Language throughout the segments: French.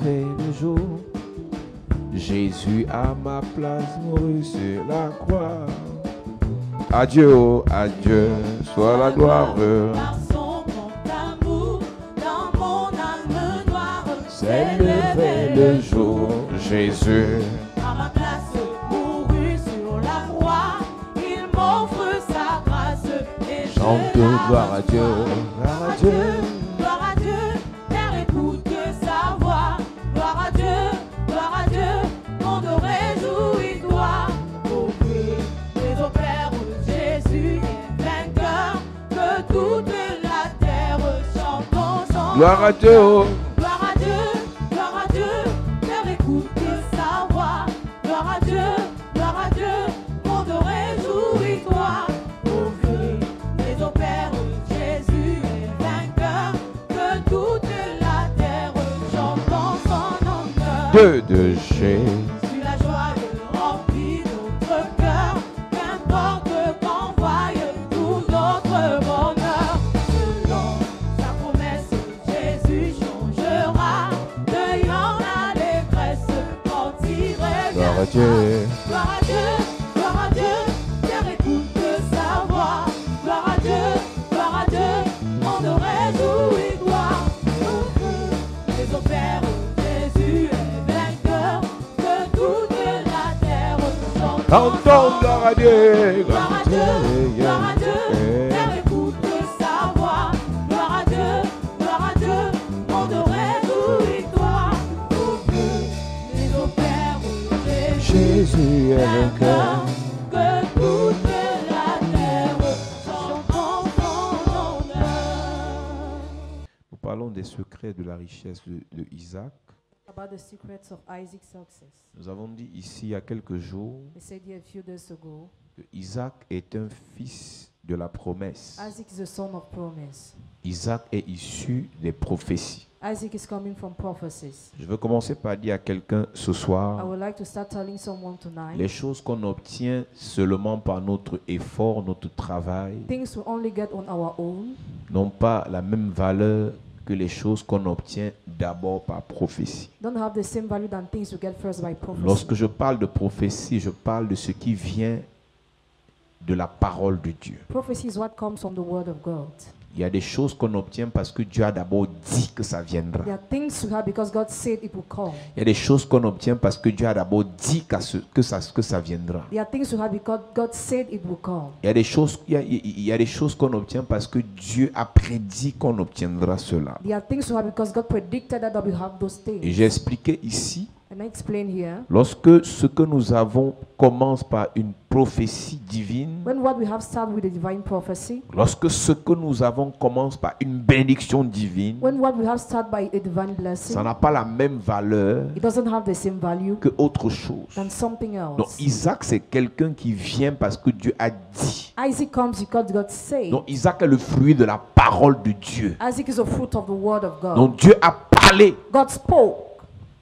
levé le jour, Jésus à ma place mourut sur la croix. Adieu, oh, adieu, soit la gloire. Par son grand amour, dans mon âme noire, C'est levé le jour, Jésus. à ma place mourut sur la croix. Il m'offre sa grâce et je Chante gloire à Dieu, gloire à Dieu. Gloire à Dieu, Père écoute sa voix. Gloire à Dieu, monde réjouis-toi. Au Dieu des opères, Jésus est vainqueur. Que toute la terre chante son Gloire à Dieu, oh. Gloire à Dieu, Père écoute sa voix. Gloire à Dieu, monde réjouis-toi. Au Dieu des opères, Jésus est vainqueur. Que toute la terre chante son honneur. Dieu de Jésus. Sur la joie remplit notre cœur. Qu'importe qu'envoie tout notre bonheur. Selon sa promesse, Jésus changera. Deuillant l'allégresse quand il Gloire à reviendra. Dieu. Gloire à Dieu, Père écoute sa voix. Gloire à Dieu, monde réjouis-toi. Les opères, Jésus est vainqueur. Que toute la terre chante Chantons gloire à Dieu, Gloire à Dieu, Eh. Père écoute sa voix. Gloire à Dieu, monde réjouis-toi. Au Dieu des opères, Jésus est vainqueur. que toute la terre chante en son honneur. Nous parlons des secrets de la richesse de Isaac. About the secrets of Isaac's success. Nous avons dit ici il y a quelques jours We said here a few days ago, que Isaac est un fils de la promesse. Isaac is the son of promise. Isaac est issu des prophéties. Isaac is coming from prophecies. Je veux commencer par dire à quelqu'un ce I soir, would like to start telling someone tonight, les choses qu'on obtient seulement par notre effort, notre travail, things we only get on our own n'ont pas la même valeur que les choses qu'on obtient d'abord par prophétie. don't have the same value than things you get first by prophecy. Lorsque je parle de prophétie, je parle de ce qui vient de la parole de Dieu. Prophecy is what comes from the word of God. Il y a des choses qu'on obtient parce que Dieu a d'abord dit que ça viendra. There are things you have because God said it will come. Il y a des choses qu'on obtient parce que Dieu a d'abord dit que ça viendra. There are things you have because God said it will come. Il y a des choses qu'on obtient parce que Dieu a prédit qu'on obtiendra cela. There are things you have because God predicted that we have those Et things. j'ai expliqué ici, And I explain here, lorsque ce que nous avons commence par une prophétie divine, when what we have started with a divine prophecy, lorsque ce que nous avons commence par une bénédiction divine, when what we have started by a divine blessing, ça n'a pas la même valeur it doesn't have the same value que autre chose. than something else. Donc Isaac, c'est quelqu'un qui vient parce que Dieu a dit. Isaac comes because God said. Donc Isaac est le fruit de la parole de Dieu. Isaac is a fruit of the word of God. Donc Dieu a parlé. God spoke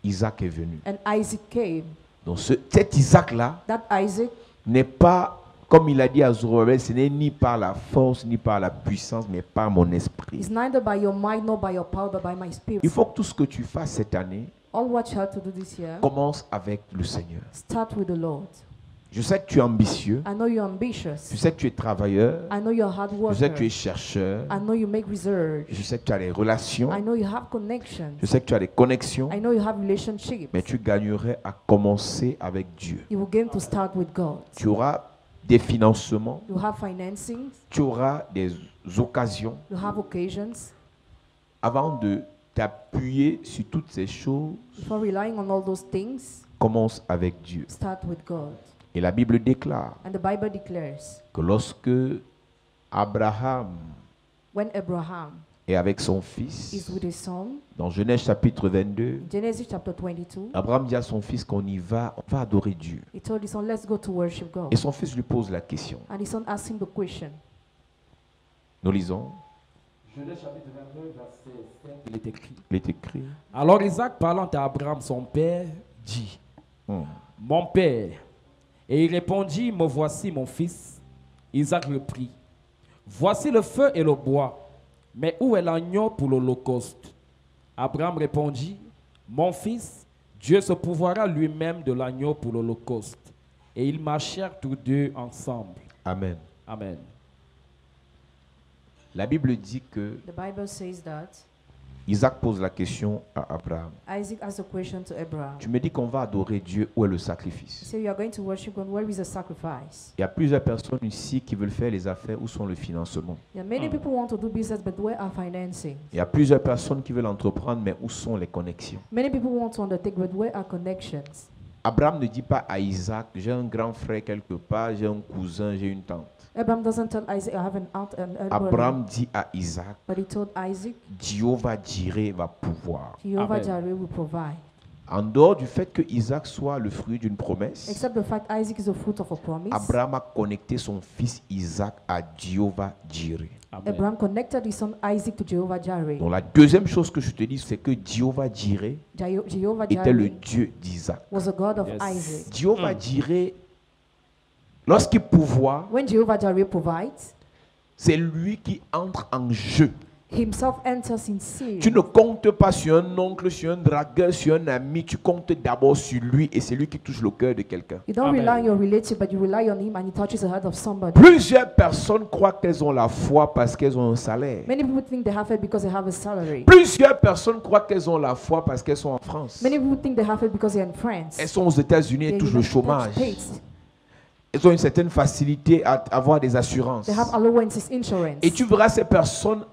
Isaac est venu. and Isaac came. Donc cet Isaac-là That Isaac n'est pas, comme il a dit à Zorobabel, ce n'est ni par la force, ni par la puissance, mais par mon esprit. is neither by your might nor by your power but by my spirit. Il faut que tout ce que tu fasses cette année All what you have to do this year, commence avec le Seigneur. start with the Lord. Je sais que tu es ambitieux. I know you're ambitious. Je sais que tu es travailleur. I know you're a hard Je sais que tu es worker. chercheur. I know you make research. Je sais que tu as des relations. I know you have connections. Je sais que tu as des connexions. I know you have relationships. Mais tu gagnerais à commencer avec Dieu. You will gain to start with God. Tu auras des financements. You have financing. Tu auras des occasions. You have occasions. Avant de t'appuyer sur toutes ces choses, Before relying on all those things, commence avec Dieu. start with God. Et la Bible déclare And the Bible declares, que lorsque Abraham when Abraham est avec son is fils, with his son, dans Genèse chapitre 22, in Genesis chapter 22, Abraham dit à son fils qu'on y va, on va adorer Dieu. he told his son, let's go to worship God. Et son fils lui pose la question. And his son asked him the question. Nous lisons, Genèse chapitre 22, verset 7, il est écrit. il est écrit. Alors Isaac, parlant à Abraham, son père, dit, Mon père. Et il répondit, Me voici mon fils. Isaac reprit, Voici le feu et le bois, mais où est l'agneau pour l'holocauste? Abraham répondit, mon fils, Dieu se pourvoira lui-même de l'agneau pour l'holocauste. Et ils marchèrent tous deux ensemble. Amen. Amen. La Bible dit que The Bible says that Isaac pose la question à Abraham. Isaac asked a question to Abraham. Tu me dis qu'on va adorer Dieu, où est le He sacrifice? said, you are going to worship God. Where is the sacrifice? Il y a plusieurs personnes ici qui veulent faire les affaires, où sont le financement? Yeah, many people want to do business, but where are financing? Il y a plusieurs personnes qui veulent entreprendre, mais où sont les connexions? Many people want to undertake, but where are connections? Abraham ne dit pas à Isaac, j'ai un grand frère quelque part, j'ai un cousin, j'ai une tante. Abraham doesn't tell Isaac, I have an aunt and a brother. Abraham dit à Isaac, But he told Isaac, Jehovah Jireh va pouvoir. Jehovah Amen. Jireh will provide. En dehors du fait que Isaac soit le fruit d'une promesse, Except the fact Isaac is the fruit of a promise. Abraham a connecté son fils Isaac à Jehovah Jireh. Amen. Abraham connected his son Isaac to Jehovah Jireh. Donc la deuxième chose que je te dis, c'est que Jehovah Jireh Jehovah était le Jireh Dieu d'Isaac. was a God of Yes. Isaac. Jehovah Jireh, lorsqu'il pourvoit, When Jehovah Jireh provides, c'est lui qui entre en jeu. himself enters in sin. Tu ne comptes pas sur un oncle, sur un dragueur, sur un ami, tu comptes d'abord sur lui et c'est lui qui touche le cœur de quelqu'un. You don't Amen. rely on your relative, but you rely on him and he touches the heart of somebody. Plusieurs personnes croient qu'elles ont la foi parce qu'elles ont un salaire. Many people think they have it because they have a salary. Plusieurs personnes croient qu'elles ont la foi parce qu'elles sont en France. Many people think they have it because they're in France. Elles sont aux États-Unis et They're touchent le United chômage. States. Elles ont une certaine facilité à avoir des assurances. They have allowances, insurance. Et tu verras ces personnes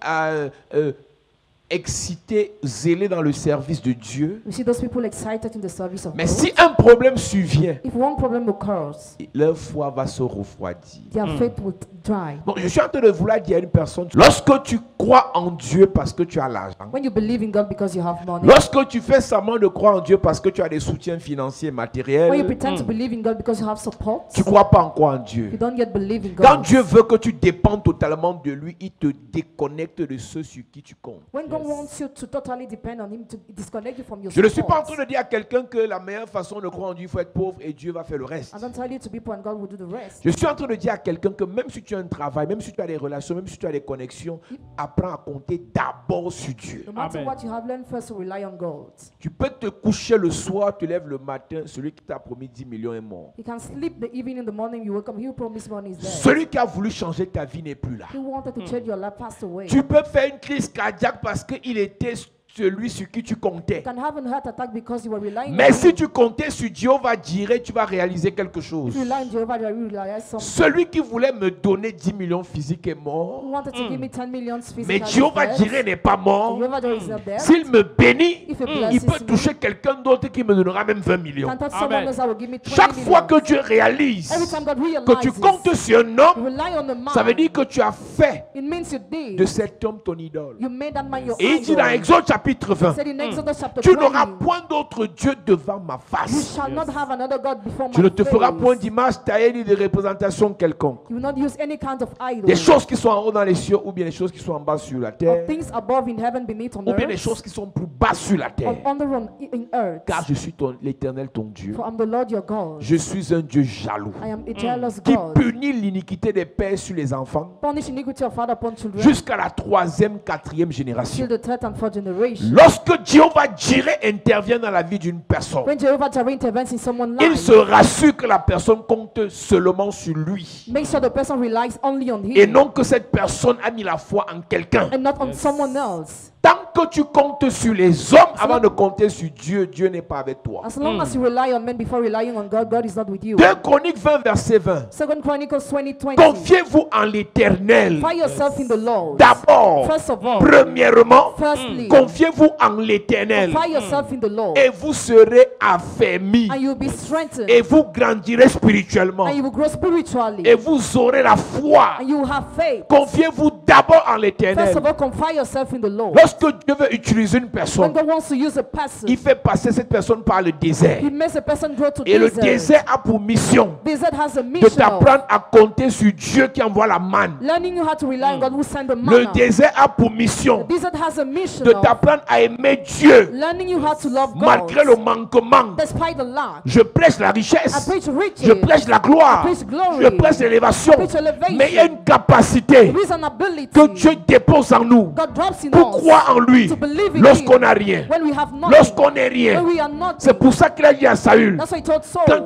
excitées, zélées dans le service de Dieu. You see those people excited in the service of Mais God. si un problème survient, If one problem occurs, leur foi va se refroidir. their faith will dry. Donc, je suis en train de vouloir dire à une personne, lorsque tu crois en Dieu parce que tu as l'argent, When you believe in God because you have money, lorsque tu fais semblant de croire en Dieu parce que tu as des soutiens financiers, when you matériels, pretend to believe in God because you have support, tu ne crois pas encore en you Dieu. don't yet believe in Quand God. Dieu veut que tu dépendes totalement de lui, il te déconnecte de ceux sur qui tu comptes. When God wants you to totally depend on Him, to disconnect you from your Je ne suis pas en support. train de dire à quelqu'un que la meilleure façon de croire en Dieu, il faut être pauvre et Dieu va faire le reste. I don't tell you to be poor and God will do the rest. Je suis en train de dire à quelqu'un que même si tu as un travail, même si tu as des relations, même si tu as des connexions, apprends à compter d'abord sur Dieu. No matter Amen. what you have, learn first to rely on God. Tu peux te coucher le soir, tu lèves le matin, celui qui t'a promis 10 millions est mort. You can sleep the evening, in the morning you wake up, He promised money is there. Celui qui a voulu changer ta vie n'est plus là. He wanted to change your life, passed away. Tu peux faire une crise cardiaque parce qu'il était celui sur qui tu comptais. You can have a heart attack because you were relying Mais on si Him. tu comptais sur Jehovah Jireh, tu vas réaliser quelque chose. If you rely on Jehovah, you realize something. Celui qui voulait me donner 10 millions physiques est mort. Who wanted to give me 10 millions physically. Mais Jehovah Jireh n'est pas mort. Jehovah Jireh is not there. S'il me bénit, If he il blesses peut me, toucher quelqu'un d'autre qui me donnera même 20 millions. can touch Amen. someone else that will give me 20 Chaque fois millions. que Dieu réalise Every time God que tu realizes, comptes sur un you homme, rely on the man. ça veut dire que tu as fait It means you did. de cet homme ton idole. You made that man your Et il dit dans idol. Exode chapitre 20, Said in Exodus chapter tu n'auras 20, point d'autre Dieu devant ma you face. shall not have another God before my Tu ne te feras face. point d'image taillée ni de représentation quelconque. You will not use any kind of idol. Des choses qui sont en haut dans les cieux ou bien des choses qui sont en bas sur la Or terre things above in heaven, beneath on ou bien des earth, choses qui sont plus bas sur la or terre. under in earth. Car je suis l'Éternel ton Dieu. For I'm the Lord your God. Je suis un Dieu jaloux I am a jealous qui God. punit l'iniquité des pères sur les enfants Punish iniquity of father upon children jusqu'à la 3e, 4e génération. till the third and fourth generation. Lorsque Jehovah Jireh intervient dans la vie d'une personne, When Jehovah Jireh intervenes in someone's il life, se rassure que la personne compte seulement sur lui make sure the person relies only on et him non que cette personne a mis la foi en quelqu'un. and not on someone else. Tant que tu comptes sur les hommes avant de compter sur Dieu, Dieu n'est pas avec toi. As long as you rely on men before relying on God, God is not with you. 2 Chroniques 20, verset 20. Second Chronicles 20:20. Confiez-vous en l'Éternel. Find yourself in the Lord. D'abord, First of all, premièrement, firstly, confiez-vous en l'Éternel find yourself in the Lord, et vous serez affermis and you'll be strengthened, et vous grandirez spirituellement and you will grow spiritually, et vous aurez la foi. and you will have faith. Confiez-vous d'abord en First l'Éternel. of all, confide yourself in the Lord. Lorsque Dieu veut utiliser une When personne, God wants to use a person, il fait passer cette personne par le désert. He makes a person grow to Et le desert. désert a pour mission Desert has a de mission of t'apprendre à compter sur Dieu qui envoie la manne. learning you how to rely on God who sent the Le manna. désert a pour mission Desert has a mission de of t'apprendre à aimer Dieu learning you how to love malgré le God manquement. despite the lack. Je prêche la I richesse, preach riches. je prêche la gloire, I preach glory. je prêche l'élévation. I preach elevation. Mais il y a une capacité There is an ability que Dieu dépose en nous God drops in pour us croire croire en lui to believe in lorsqu'on him n'a rien. when we have nothing, Lorsqu'on n'est rien. when we are nothing. C'est pour ça qu'il a dit à Saül, That's why he told Saul, quand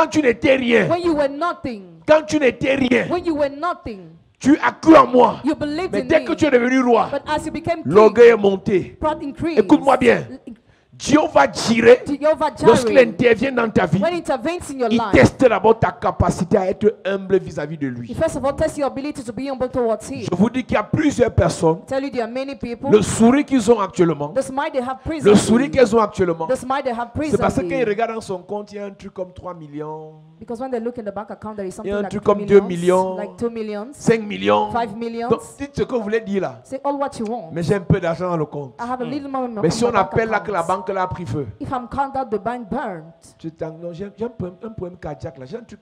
tu n'étais rien, when you were nothing, quand tu n'étais rien, when you were nothing, tu as cru en moi. you believed Mais in dès me. que tu es devenu roi, But as you became king, l'orgueil est monté. pride increased. Écoute-moi bien. Jehovah Jireh, Jehovah lorsqu'il Jireh, intervient dans ta vie, when he intervenes in your il life, teste d'abord ta capacité à être humble vis-à-vis de he lui. first of all tests your ability to be humble towards him. Je vous dis qu'il y a plusieurs personnes, I tell you, there are many people, le sourire qu'ils ont actuellement, the smile they have le sourire presently, qu'elles ont actuellement, the smile they have c'est parce qu'ils presently, regardent dans son compte, il y a un truc comme 3 millions, because when they look in the bank account, there is something un like truc 3 comme 2 millions, millions, like 2 millions, 5 millions. 5 millions. Donc, dites ce que vous voulez dire là. Say all what you want. Mais j'ai un peu d'argent dans le compte. I have a little more in my Mais si on bank appelle là que la account. banque là a pris feu, If I'm counted, the bank burnt. tu t'en- non, j'ai un problème cardiaque là. J'ai un truc.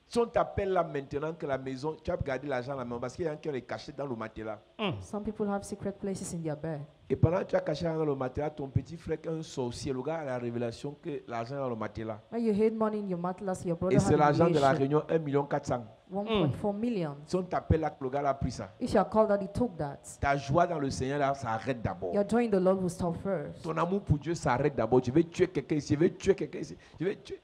Si on t'appelle là maintenant que la maison, tu as gardé l'argent à la maison parce qu'il y a un qui est caché dans le matelas. Some people have secret places in their bed. Et pendant que tu as caché dans le matelas, ton petit frère qui est un sorcier, le gars a la révélation que l'argent est dans le matelas. When you hid money in your mattress, your brother Et c'est had a l'argent de la relation. réunion 1,4 million. 1.4 million. Si on t'appelle là que le gars a pris ça, If you are called that, he took that. ta joie dans le Seigneur là, ça arrête d'abord. Your joy in the Lord will stop first. Ton amour pour Dieu s'arrête d'abord. Je vais tuer quelqu'un ici, je vais tuer quelqu'un ici, je vais tuer.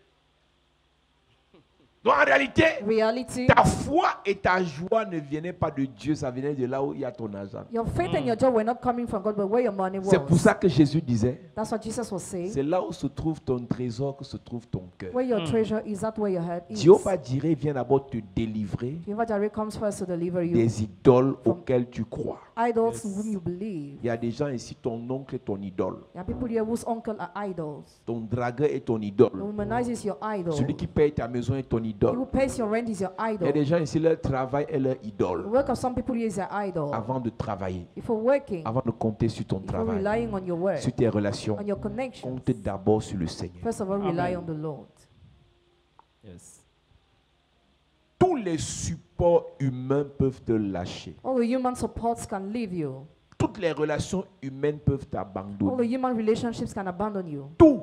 Donc en réalité, Reality, ta foi et ta joie ne venaient pas de Dieu, ça venait de là où il y a ton argent. your faith and your joy were not coming from God, but where your money C'est pour was. ça que Jésus disait, That's what Jesus was saying. c'est là où se trouve ton trésor que se trouve ton cœur. Where your treasure is, that where your heart is. Jehovah Jireh vient d'abord te délivrer Jehovah Jireh comes first to deliver you. des idoles auxquelles tu crois. Idols in whom you believe. Il y a des gens ici, ton oncle est ton idole. There are people here whose uncle are idols. Ton dragueur est ton The idole. womanizer is your idol. Celui qui paye ta maison est ton He idole. who pays your rent is your Il y a idol. des gens ici, leur travail est leur The idole. work of some people here is their idol. Avant de travailler, Before working, avant de compter sur ton before travail, relying on your work, sur tes relations, on your connections, compte d'abord sur le Seigneur. first of all, rely Amen. on the Lord. Yes. Tous les supports humains peuvent te lâcher. All the human supports can leave you. Toutes les relations humaines peuvent All t'abandonner. the human relationships can abandon you. Tout,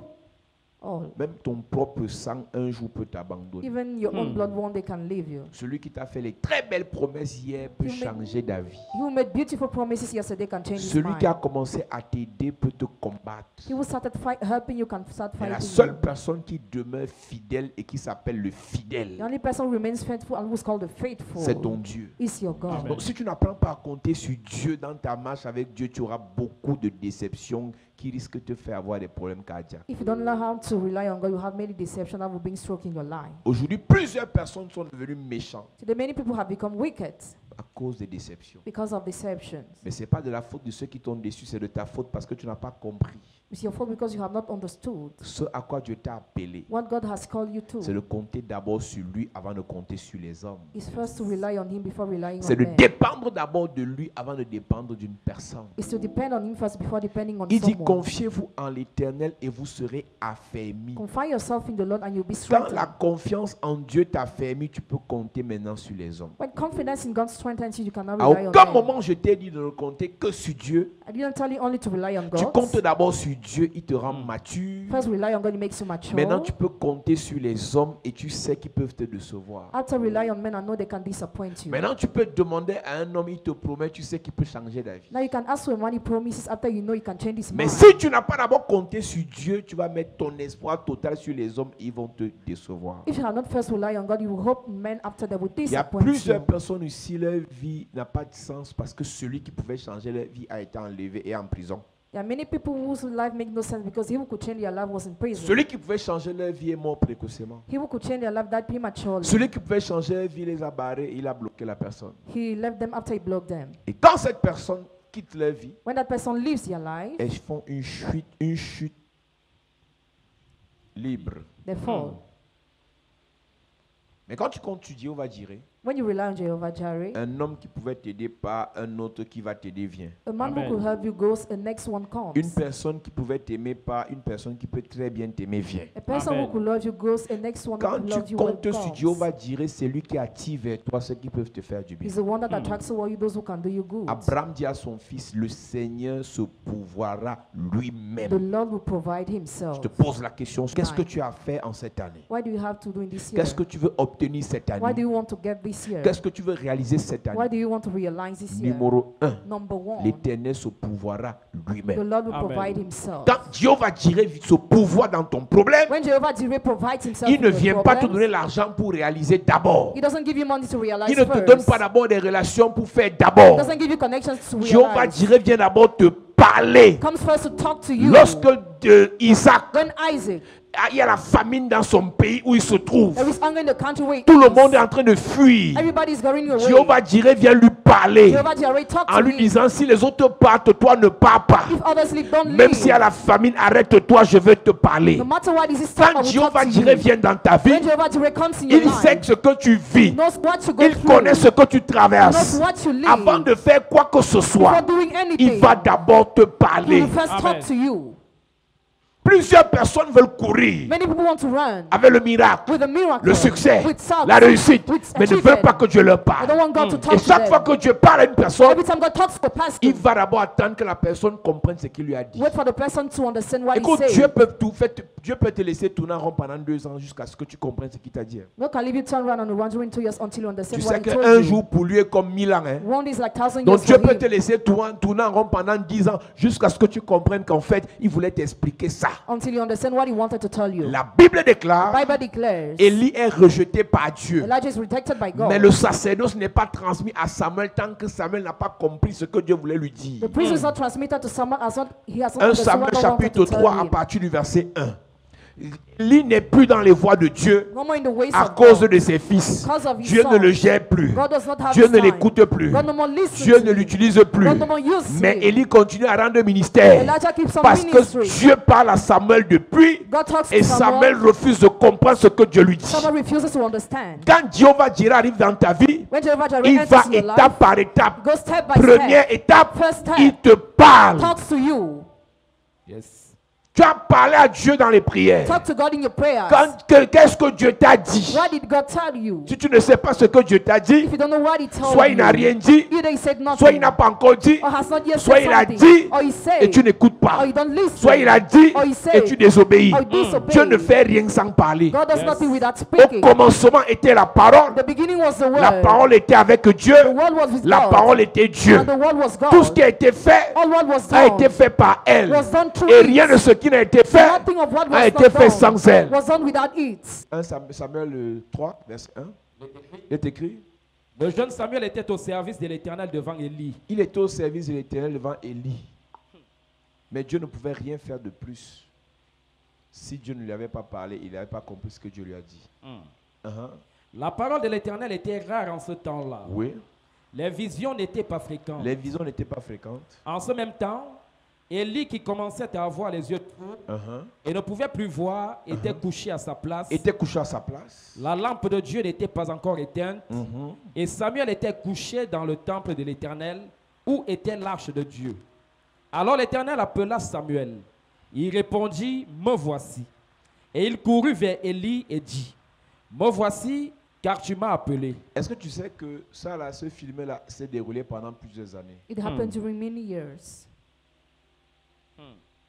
All. même ton propre sang, un jour peut t'abandonner. Even your own blood one day can leave you. Celui qui t'a fait les très belles promesses hier peut You may- changer d'avis. He who made beautiful promises yesterday can change his Celui qui a mind. commencé à t'aider peut te combattre. He who started helping you can start Mais la fighting seule you. personne qui demeure fidèle et qui s'appelle le The fidèle, only person who remains faithful and who is called the faithful c'est ton Dieu. is your God. Donc si tu n'apprends pas à compter sur Dieu dans ta marche avec Dieu, tu auras beaucoup de déceptions qui risquent de te faire avoir des problèmes cardiaques. If you don't learn how to rely on God, you have many deceptions that will bring stroke in your life. Aujourd'hui, plusieurs personnes sont devenues méchantes Today, many people have become wicked à cause des déceptions. because of deceptions. Mais ce n'est pas de la faute de ceux qui t'ont déçu, c'est de ta faute parce que tu n'as pas compris It's your fault because you have not understood ce à quoi Dieu t'a appelé. what God has called you C'est to. de compter d'abord sur lui avant de compter sur les hommes. It's first to rely on Him before relying C'est on de men. dépendre d'abord de lui avant de dépendre d'une personne. It's to depend on Him first before depending on Il dit, someone. confiez-vous en l'Éternel et vous serez affermis. Confine yourself in the Lord and you'll be Quand la strengthened. confiance en Dieu t'affermit, tu peux compter maintenant sur les hommes. When confidence in God strengthens you, you cannot À rely on aucun men. moment je t'ai dit de ne compter que sur Dieu. I didn't tell you only to rely on Tu God. comptes d'abord sur Dieu, il te rend mature. First, rely on God, He makes you mature. Maintenant, tu peux compter sur les hommes et tu sais qu'ils peuvent te décevoir. After rely on men, I know they can disappoint you. Maintenant, tu peux demander à un homme, il te promet, tu sais qu'il peut changer d'avis. Now you can ask for money promises after you know you can change his Mais mind. si tu n'as pas d'abord compté sur Dieu, tu vas mettre ton espoir total sur les hommes, ils vont te décevoir. If you have not first rely on God, you will hope men after they will Il y a disappoint plusieurs you. personnes ici, leur vie n'a pas de sens parce que celui qui pouvait changer leur vie a été enlevé et en prison. There are many people whose life make no sense because he who could change their life was in prison. Celui qui pouvait changer leur vie est mort précocement. He who could change their life died prematurely. Celui qui pouvait changer leur vie les a barrés, il a bloqué la personne. He left them after he blocked them. Et quand cette personne quitte leur vie, When that person leaves their life, elles font une chute libre. they fall. Mais quand tu comptes, tu dis, on va dire, When you rely on Jehovah Jireh, un homme qui pouvait t'aider par un autre qui va t'aider vient. a man Amen. who could help you goes, the next one Une comes. personne qui pouvait t'aimer par une personne qui peut très bien t'aimer vient. A person Amen. who could love you goes, the next one who Quand could tu love you comptes will sur comes. Dieu, on va dire, c'est lui qui attire vers toi ceux qui peuvent te faire du bien. He's the one that attracts toward you those who can do you good. Abraham dit à son fils, le Seigneur se pourvoira The lui-même. Lord will provide Je himself. te pose la question, qu'est-ce que tu as fait en cette année? What do you have to do in this year? Qu'est-ce que tu veux obtenir cette What do année? you want to get this year? Qu'est-ce que tu veux réaliser cette What année? do you want to realize this year? Numéro 1, Number one, l'Éternel se pourvoira the lui-même. Lord will Amen. provide himself. Quand Jéhovah Jireh se pourvoit dans ton problème, When Jehovah Jireh provides himself il ne in your vient pas te problems, donner l'argent pour réaliser d'abord. he doesn't give you money to realize Il ne te first. donne pas d'abord des relations pour faire d'abord. Doesn't give you connections to Jéhovah realize. Jireh vient d'abord te parler. Comes first to talk to you. Lorsque Isaac, When Isaac, il y a la famine dans son pays où il se trouve, there is hunger in the country where he tout le is. monde est en train de fuir. Everybody is going away. Jéhovah Jireh vient lui parler Jehovah Jireh talk en to lui him. disant, si les autres partent, toi ne pars pas. If others leave, don't Même leave. s'il y a la famine, arrête-toi, je vais te parler. No matter what is his time, I Quand will talk Jéhovah to Jireh you. vient dans ta vie, When Jehovah Jireh comes in your il sait life, ce que tu vis. he knows what you go Il through. connaît ce que tu He traverses. knows what you live. Avant de faire quoi que ce Before soit, doing il anything, va d'abord te he parler. will first Amen. talk to you. Plusieurs personnes veulent courir Many people want to run avec le miracle, with a miracle, le succès, with success, la réussite, with mais ne veulent achievement. pas que Dieu leur I parle. don't want God to talk Et to chaque fois them. que Dieu parle à une personne, Every time God talks to a pastor, il va d'abord attendre que la personne comprenne ce qu'il lui a dit. wait for the person to understand what he Écoute, says. Dieu peut te laisser tourner en rond pendant 2 ans jusqu'à ce que tu comprennes ce qu'il t'a dit. God can leave you turn around and run during 2 years until you understand Tu what sais he told qu'un you. jour pour lui est comme 1000 ans. Hein? One day is like 1,000 Donc years Dieu for peut him. te laisser tourner en rond pendant 10 ans jusqu'à ce que tu comprennes qu'en fait, il voulait t'expliquer ça. Until you understand what he wanted to tell you. La Bible déclare, The Bible declares Élie est rejeté par Dieu. Elijah is rejected by God. Mais le sacerdoce n'est pas transmis à Samuel tant que Samuel n'a pas compris ce que Dieu voulait lui dire. The priest is not transmitted to Samuel as not, he has not 1 understood Samuel what God wanted chapitre to tell 3 à him. partir du verset 1. Élie n'est plus dans les voies de Dieu No more in the ways à of cause God. de ses fils. Because of his Dieu ne sons. le gère plus. God does not have Dieu his ne time. l'écoute plus. God no more listens Dieu to ne him. l'utilise plus. God no more uses Mais him. Élie continue à rendre ministère. Elijah keeps on Parce ministry. que Dieu parle à Samuel depuis God talks et to Samuel Samuel. refuse de comprendre ce que Dieu lui dit. Samuel refuses to understand. Quand Jéhovah Jireh arrive dans ta vie, When Jehovah Jireh il va enters your life, étape par étape. go step by Première step, étape, First step. il te parle. talks to you. Yes. Tu as parlé à Dieu dans les prières. Talk to God in your prayers. Qu'est-ce que Dieu t'a dit? What did God tell you? Si tu ne sais pas ce que Dieu t'a dit, If you don't know what he told soit you, il n'a rien dit, either he said nothing, soit il n'a pas encore dit, or has not yet soit said il a something, dit or he said, et tu n'écoutes pas. or you don't listen, Soit il a dit or he said, et tu désobéis. or you disobey. Dieu ne fait rien sans parler. God does Yes. nothing without Au speaking. commencement était la parole. The beginning was the word. La parole était avec Dieu. The word was with La God. parole était Dieu. And the word was God. Tout ce qui a été fait All what was a done été fait par elle. was done through Et it. rien de ce qui n'a été fait Nothing of what a was été not fait done sans elle. was done without it. 1 Samuel 3, verset 1. Il est écrit. Le jeune Samuel était au service de l'Éternel devant Élie. Il était au service de l'Éternel devant Élie. Mais Dieu ne pouvait rien faire de plus. Si Dieu ne lui avait pas parlé, il n'avait pas compris ce que Dieu lui a dit. Uh-huh. La parole de l'Éternel était rare en ce temps-là. Oui. Les visions n'étaient pas fréquentes. Les visions n'étaient pas fréquentes. En ce même temps, Élie, qui commençait à avoir les yeux Uh-huh. et ne pouvait plus voir, était couché à sa place. Était couché à sa place. La lampe de Dieu n'était pas encore éteinte. Mhm. Et Samuel était couché dans le temple de l'Éternel, où était l'arche de Dieu. Alors l'Éternel appela Samuel. Il répondit, « Me voici. » Et il courut vers Élie et dit, « Me voici, car tu m'as appelé. » Est-ce que tu sais que ça, là, ce film-là, s'est déroulé pendant plusieurs années? It happened during many years.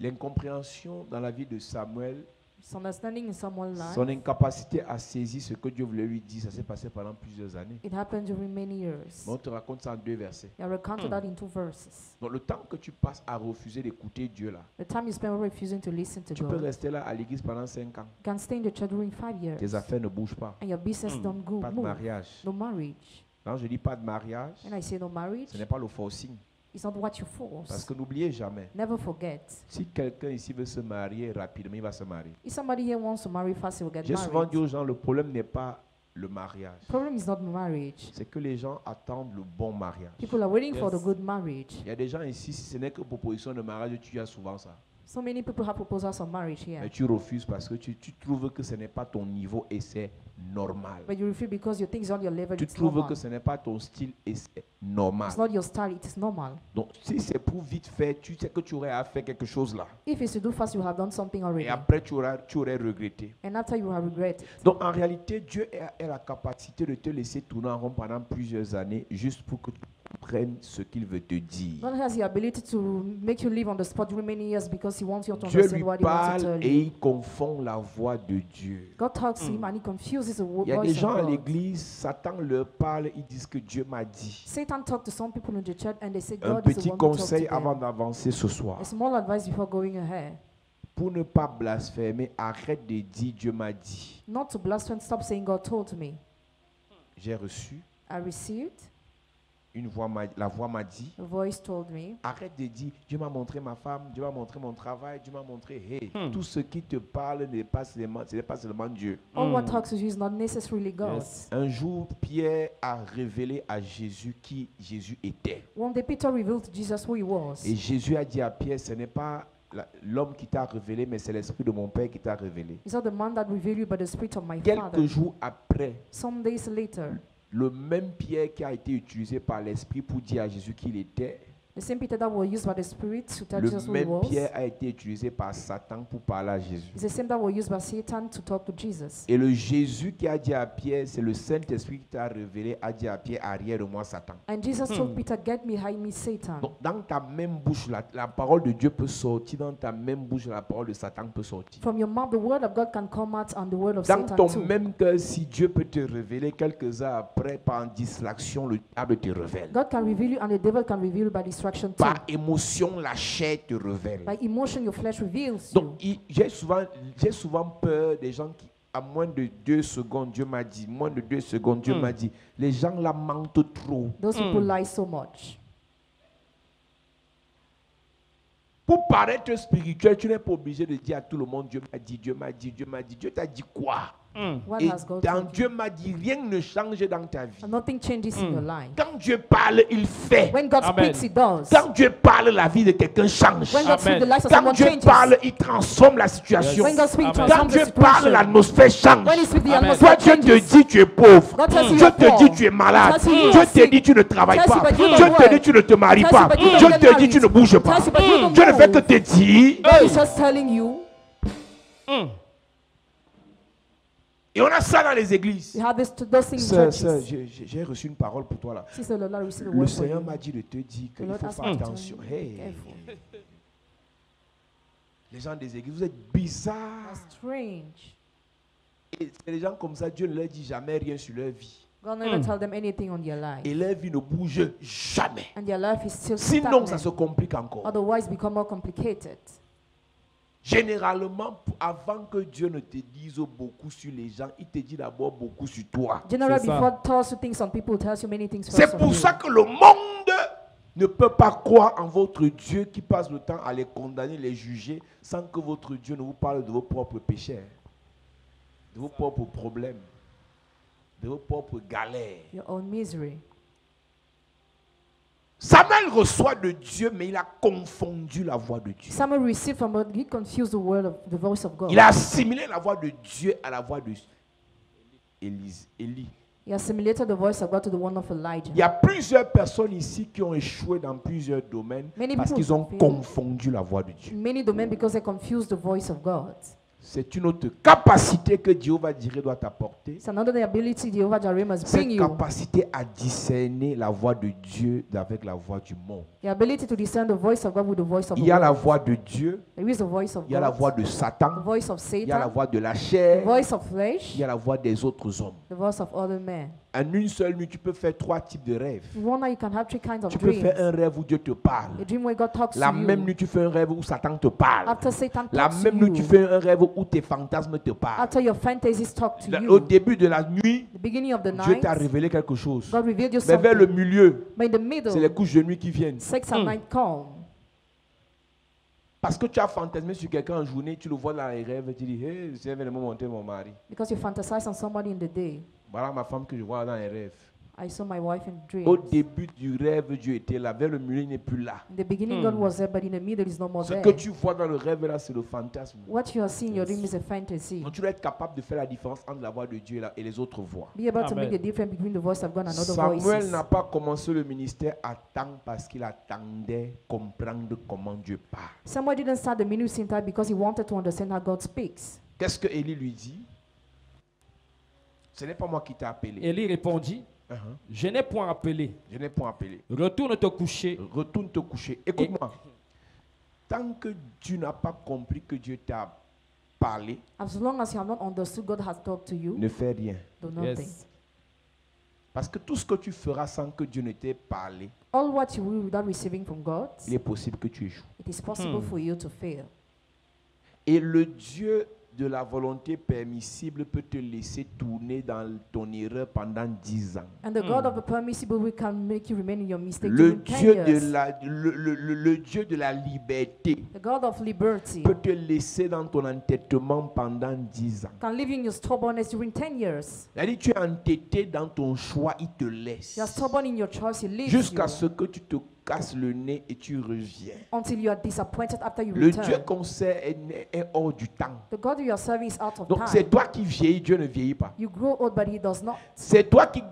L'incompréhension dans la vie de Samuel, Misunderstanding in someone's life. son incapacité à saisir ce que Dieu voulait lui dire, ça s'est passé pendant plusieurs années. It happened during many years. Mais on te raconte ça en 2 versets. I recounted that in 2 verses. Donc le temps que tu passes à refuser d'écouter Dieu là, The time you spend refusing to listen to tu peux God. rester là à l'église pendant 5 ans. You can stay in the church during 5 years. Tes affaires ne bougent pas. And your business don't go Pas de move. mariage. No marriage. Quand je dis pas de mariage, And I say no marriage, ce n'est pas le forcing. it's not what you Parce force. que n'oubliez jamais, Never forget. si quelqu'un ici veut se marier rapidement, il va se marier. If somebody here wants to marry fast, he will get J'ai souvent dit married. aux gens, le problème n'est pas le mariage. The problem is not marriage. C'est que les gens attendent le bon mariage. People are waiting for the Yes. good marriage. Il y a des gens ici, si ce n'est que proposition de mariage, tu as souvent ça. So many people have proposals of marriage here. Mais tu refuses parce que tu trouves que ce n'est pas ton niveau et c'est normal. But you refuse because you think it's on your level, Tu it's trouves normal. que ce n'est pas ton style et c'est normal. It's not your style, it is normal. Donc si c'est pour vite fait, tu sais que tu aurais à faire quelque chose là. If it's to do fast, you have done something already. Et après, tu aurais regretté. And after you have regret it. Donc en réalité, Dieu a la capacité de te laisser tourner en rond pendant plusieurs années juste pour que tu comprennes ce qu'il veut te dire. God has the ability to make you live on the spot during many years because He wants you to Dieu understand lui what He wants to parle tell et you. il confond la voix de Dieu. God talks to him and He confuses the Il y a des voice gens à of God. l'église, Satan leur parle, ils disent que Dieu m'a dit. Satan talked to some people in the church and they say Un God is the petit one who talked to conseil avant them. d'avancer ce soir. A small advice before going ahead. Pour ne pas blasphémer, arrête de dire Dieu m'a dit. Not to blaspheme, stop saying God told me. J'ai reçu, I received, la voix m'a dit. a voice told me. Arrête de dire Dieu m'a montré ma femme, Dieu m'a montré mon travail, Dieu m'a montré. Hey, tout ce qui te parle n'est pas seulement, ce n'est pas seulement Dieu. All what talks to you is not necessarily God. Un jour, Pierre a révélé à Jésus qui Jésus était. One day Peter revealed to Jesus who He was. Et Jésus a dit à Pierre, ce n'est pas l'homme qui t'a révélé, mais c'est l'esprit de mon Père qui t'a révélé. He's not the man that revealed you, but the spirit of my Quelques Father. jours après, Some days later, le même Pierre qui a été utilisé par l'esprit pour dire à Jésus qui il était, the same Peter that was used by the Spirit to tell le Jesus who He même was, Pierre a été utilisé par Satan pour parler à Jésus. is the same that was used by Satan to talk to Jesus. Et le Jésus qui a dit à Pierre, c'est le Saint-Esprit qui t'a révélé, a dit à Pierre, arrière de moi Satan. And Jesus told Peter, get behind me, Satan. Donc dans ta même bouche, la parole de Dieu peut sortir, dans ta même bouche, la parole de Satan peut sortir. From your mouth, the word of God can come out and the word of Dans Satan ton too. même cœur, si Dieu peut te révéler, quelques heures après, par distraction, le diable te révèle. God can reveal you and the devil can reveal you by distraction too. Par émotion, la chair te révèle. By emotion, your flesh reveals Donc you. j'ai souvent peur des gens qui, à moins de 2 secondes, Dieu m'a dit, moins de 2 secondes, Dieu m'a dit. Les gens là mentent trop. Those people lie so much. Pour paraître spirituel, tu n'es pas obligé de dire à tout le monde, Dieu m'a dit, Dieu m'a dit, Dieu m'a dit. Dieu t'a dit quoi? What Et has God dans told you? Dieu m'a dit, rien ne change dans ta vie. And nothing changes in your life. Quand Dieu parle, il fait. When God Amen. speaks, He does. Quand Dieu parle, la vie de quelqu'un change. When God speaks, Amen. the life of Quand someone Dieu changes. parle, il transforme la situation. When God speaks, Amen. Quand transforms Dieu the parle, situation. l'atmosphère change. When He speaks, the Amen. atmosphere Toi, Dieu te changes. dit tu es pauvre. God tells you Dieu you're te poor. dit tu es malade. Tells you you Dieu are te sick. dit tu ne travailles Tells you pas. but you don't Dieu te work. dit tu ne te maries Tells you pas. but you don't Dieu get te dit married. tu ne bouges pas. Tells you but you don't Dieu ne fait que move. te dire. God is just telling you. Et on a ça dans les églises. You have those things in Sœur, churches. j'ai reçu une parole pour toi là. Sister Lola received a Le word for Seigneur you. m'a dit de te dire The qu'il Lord faut asked faire me to tell attention. you, Hey, careful. les gens des églises, vous êtes bizarres. That's strange. Et c'est les gens comme ça, Dieu ne leur dit jamais rien sur leur vie. God never tell them anything on their life. Et leur vie ne bouge jamais. And their life is still Sinon, ça stagnant. se complique encore. Otherwise, become more complicated. Généralement, avant que Dieu ne te dise beaucoup sur les gens, il te dit d'abord beaucoup sur toi. Generally, C'est ça. before tells you things on people, tells you many things first C'est on pour you. ça que le monde ne peut pas croire en votre Dieu qui passe le temps à les condamner, les juger, sans que votre Dieu ne vous parle de vos propres péchés, de vos propres problèmes, de vos propres galères. Your own misery. Samuel reçoit de Dieu, mais il a confondu la voix de Dieu. Samuel received from God, he confused the voice of God. Il a assimilé la voix de Dieu à la voix de Élie. He assimilated the voice of God to the one of Elijah. Il y a plusieurs personnes ici qui ont échoué dans plusieurs domaines Many parce people qu'ils ont fail. confondu la voix de Dieu. In many domains because they confused the voice of God. C'est une autre capacité que Jéhovah Jireh doit t'apporter. It's another ability Jehovah Jireh must bring Cette you. capacité à discerner la voix de Dieu avec la voix du monde. The ability to discern the voice of God with the voice of Il the y a la world. voix de Dieu, There is the voice of il y a la voix God, de the Satan, voice of il y a la Satan, voix de la the chair, voice of flesh, il y a la voix des autres hommes. the voice of other men. En une seule nuit, tu peux faire 3 types de rêves. In one night, you can have 3 kinds of Tu peux dreams. faire un rêve où Dieu te parle. A dream where God talks La to même you. nuit, tu fais un rêve où Satan te parle. After Satan La talks to même nuit, tu you. fais un rêve où tes fantasmes te parlent. After your fantasies talk to Au you. début de la nuit, The beginning of the Dieu night, t'a révélé quelque chose. God revealed you Mais vers le something. milieu, But in the middle, c'est les couches de nuit qui viennent. 6 at night come. Parce que tu as fantasmé sur quelqu'un en journée, tu le vois dans les rêves, tu dis, hey, je viens de me monter mon mari. Because you fantasize on somebody in the day. Voilà ma femme que je vois dans les rêves. I saw my wife in Au dreams. début du rêve, Dieu était là. Vers le milieu, il n'est plus là. In the beginning, God was there, but in the middle, He's no more Ce there. que tu vois dans le rêve, là, c'est le fantasme. What you are seeing in your dream is a fantasy. Donc tu dois être capable de faire la différence entre la voix de Dieu et les autres voix. Be able to Amen. make the difference between the voice of God and other Samuel voices. n'a pas commencé le ministère à temps parce qu'il attendait comprendre comment Dieu parle. Samuel didn't start the ministry in time because he wanted to understand how God speaks. Qu'est-ce que Élie lui dit? Ce n'est pas moi qui t'ai appelé. Élie répondit, Je n'ai point appelé. Je n'ai point appelé. Retourne te coucher. Retourne te coucher. Écoute-moi. Tant que tu n'as pas compris que Dieu t'a parlé, As long as you have not understood God has talked to you, ne fais rien. do nothing. Yes. Parce que tout ce que tu feras sans que Dieu ne t'ait parlé, All what you will without receiving from God, il est possible que tu échoues. it is possible for you to fail. Et le Dieu de la volonté permissible peut te laisser tourner dans ton erreur pendant 10 ans. And the God of the permissible will can make you remain in your mistake Le during 10 Dieu, years. le Dieu de la liberté The God of liberty peut te laisser dans ton entêtement pendant 10 ans. can leave you in your stubbornness during 10 years. C'est-à-dire tu es entêté dans ton choix, il te laisse. You are stubborn in your choice, He leaves Jusqu'à you ce que tu te casses le nez et tu reviens. until you are disappointed after you Le Dieu return. qu'on sait est hors du temps. The God you are serving is out of Donc c'est time. toi qui vieillis, Dieu ne vieillit pas. You grow old, but He does not. C'est toi qui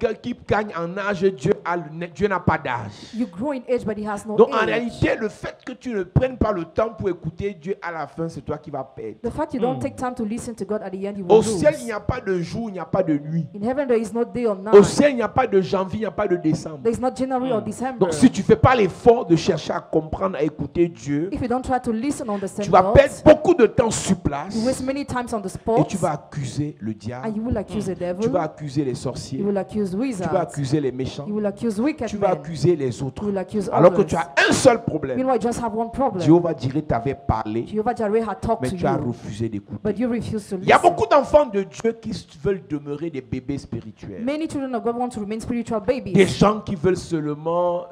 gagne en âge, Dieu n'a pas d'âge. You grow in age, but He has no Donc en age. réalité, le fait que tu ne prennes pas le temps pour écouter Dieu à la fin, c'est toi qui vas perdre. The fact you don't take time to listen to God at the end, you will Au ciel, il lose. n'y a pas de jour, il n'y a pas de nuit. In heaven, there is no day or Au night. ciel, il n'y a pas de janvier, il n'y a pas de décembre. There is not January or December. Donc si tu ne fais pas l'effort de chercher à comprendre, à écouter Dieu, If you don't try to listen, understand tu vas God, perdre beaucoup de temps sur place you waste many times on the et spot, tu vas accuser le and diable, you will accuse the tu devil, vas accuser les you sorciers, will accuse tu vas wizards, accuser les méchants, you will accuse wicked tu vas men, accuser les autres. you will accuse Alors que others. tu as un seul problème. Meanwhile, you just have one problem. Jéhovah Jireh t'avait parlé, Jehovah Jireh had talked mais to tu as you, refusé d'écouter. but you refuse to Il y a listen. beaucoup d'enfants de Dieu qui veulent demeurer des bébés spirituels. Many children of God want to remain spiritual Des babies. gens qui veulent seulement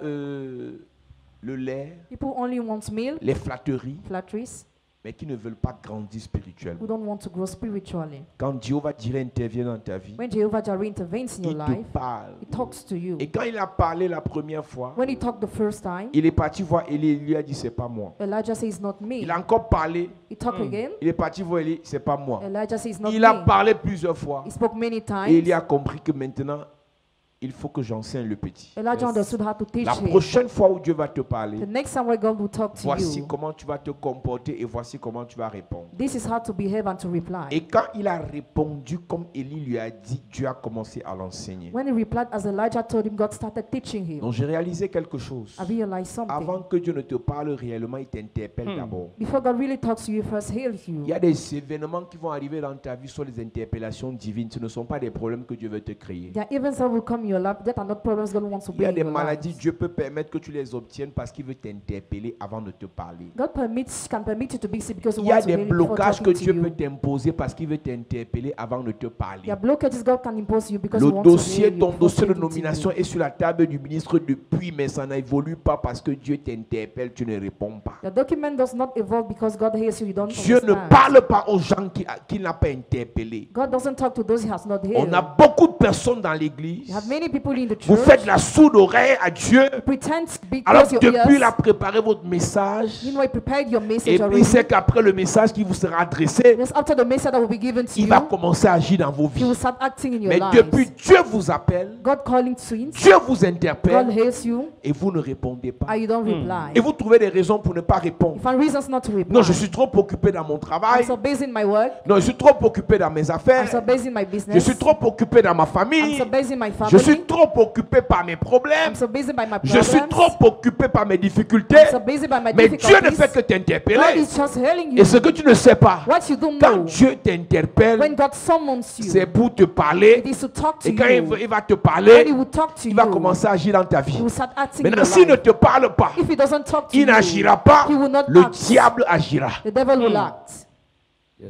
le lait, People only want meal, les flatteries, flatteries, mais qui ne veulent pas grandir spirituellement. who don't want to grow spiritually. Quand Jéhovah Jireh intervient dans ta vie, When Jehovah Jireh intervenes in your il te life, parle. He talks to you. Et quand il a parlé la première fois, When He talked the first time, il est parti voir Élie et lui a dit c'est pas moi. Elijah says, not me. Il a encore parlé, He talked again. il est parti voir Élie, c'est pas moi. Elijah says, not Il a me. parlé plusieurs fois He spoke many et il times. a compris que maintenant il faut que j'enseigne le petit. Elijah understood how to teach La him. prochaine fois où Dieu va te The parler, next time where God will talk to voici you, comment tu vas te comporter et voici comment tu vas répondre. this is how to behave and to reply. Et quand il a répondu comme Élie lui a dit, Dieu a commencé à l'enseigner. When he replied as Elijah told him, God started teaching him. Donc j'ai réalisé quelque chose. I realized something. Avant que Dieu ne te parle réellement, il t'interpelle d'abord. Before God really talks to you, first heals you. Il y a des événements qui vont arriver dans ta vie sur les interpellations divines. Ce ne sont pas des problèmes que Dieu veut te créer. There are events that will come in your life that are not problems God wants to Il y a bring des in your maladies, life. Dieu peut permettre que tu les obtiennes parce qu'il veut t'interpeller avant de te parler. God can permit you to be sick because He Il y a wants to des heal you before blocages que talking to Dieu peut you. t'imposer parce qu'il veut t'interpeller avant de te parler. There are blockages God can impose you because Le He wants to dossier, heal you ton before dossier de talking to nomination you. est sur la table du ministre depuis, mais ça n'évolue pas parce que Dieu t'interpelle, tu ne réponds pas. The document does not evolve because God hears you. You don't Dieu ne understand. parle pas aux gens qu'il n'a pas interpellés. God doesn't talk to those He has not heard. On a beaucoup de personnes dans l'église. You have many people in the Vous church. faites la sourde oreille à Dieu. Pretend to be Alors close your depuis, il a ears. préparé votre message. Meanwhile, prepared your Et message puis il already. sait qu'après le message qui vous sera adressé, Just after the message that will be given to il you, va commencer à agir dans vos He will vies. start acting in your Mais lives. depuis, Dieu vous appelle, God calling twins. Dieu vous God interpelle hears you, et vous ne répondez pas. and you don't reply. Et vous trouvez des raisons pour ne pas You répondre. find reasons not to reply. Non, je suis trop occupé dans mon I'm travail. so busy in my work. Non, je suis trop occupé dans mes I'm affaires. so busy in my Je business. suis trop occupé dans ma I'm famille. so busy in my Je suis family. trop occupé par mes problèmes. I'm so busy by my Je suis problems. trop occupé par mes difficultés. I'm so busy by my Mais Dieu ne fait que difficulties. God t'interpeller. is just healing Et you. ce que tu ne sais pas, What you don't quand know, Dieu t'interpelle, when God summons c'est you, pour te it parler. is to talk to Et quand you. il va te When He parler, will talk to il va you, commencer à agir dans ta He vie. will start acting in Maintenant, your s'il ne life. te parle pas, If He doesn't talk to il you, n'agira pas, He will not le act. diable agira. The devil will act.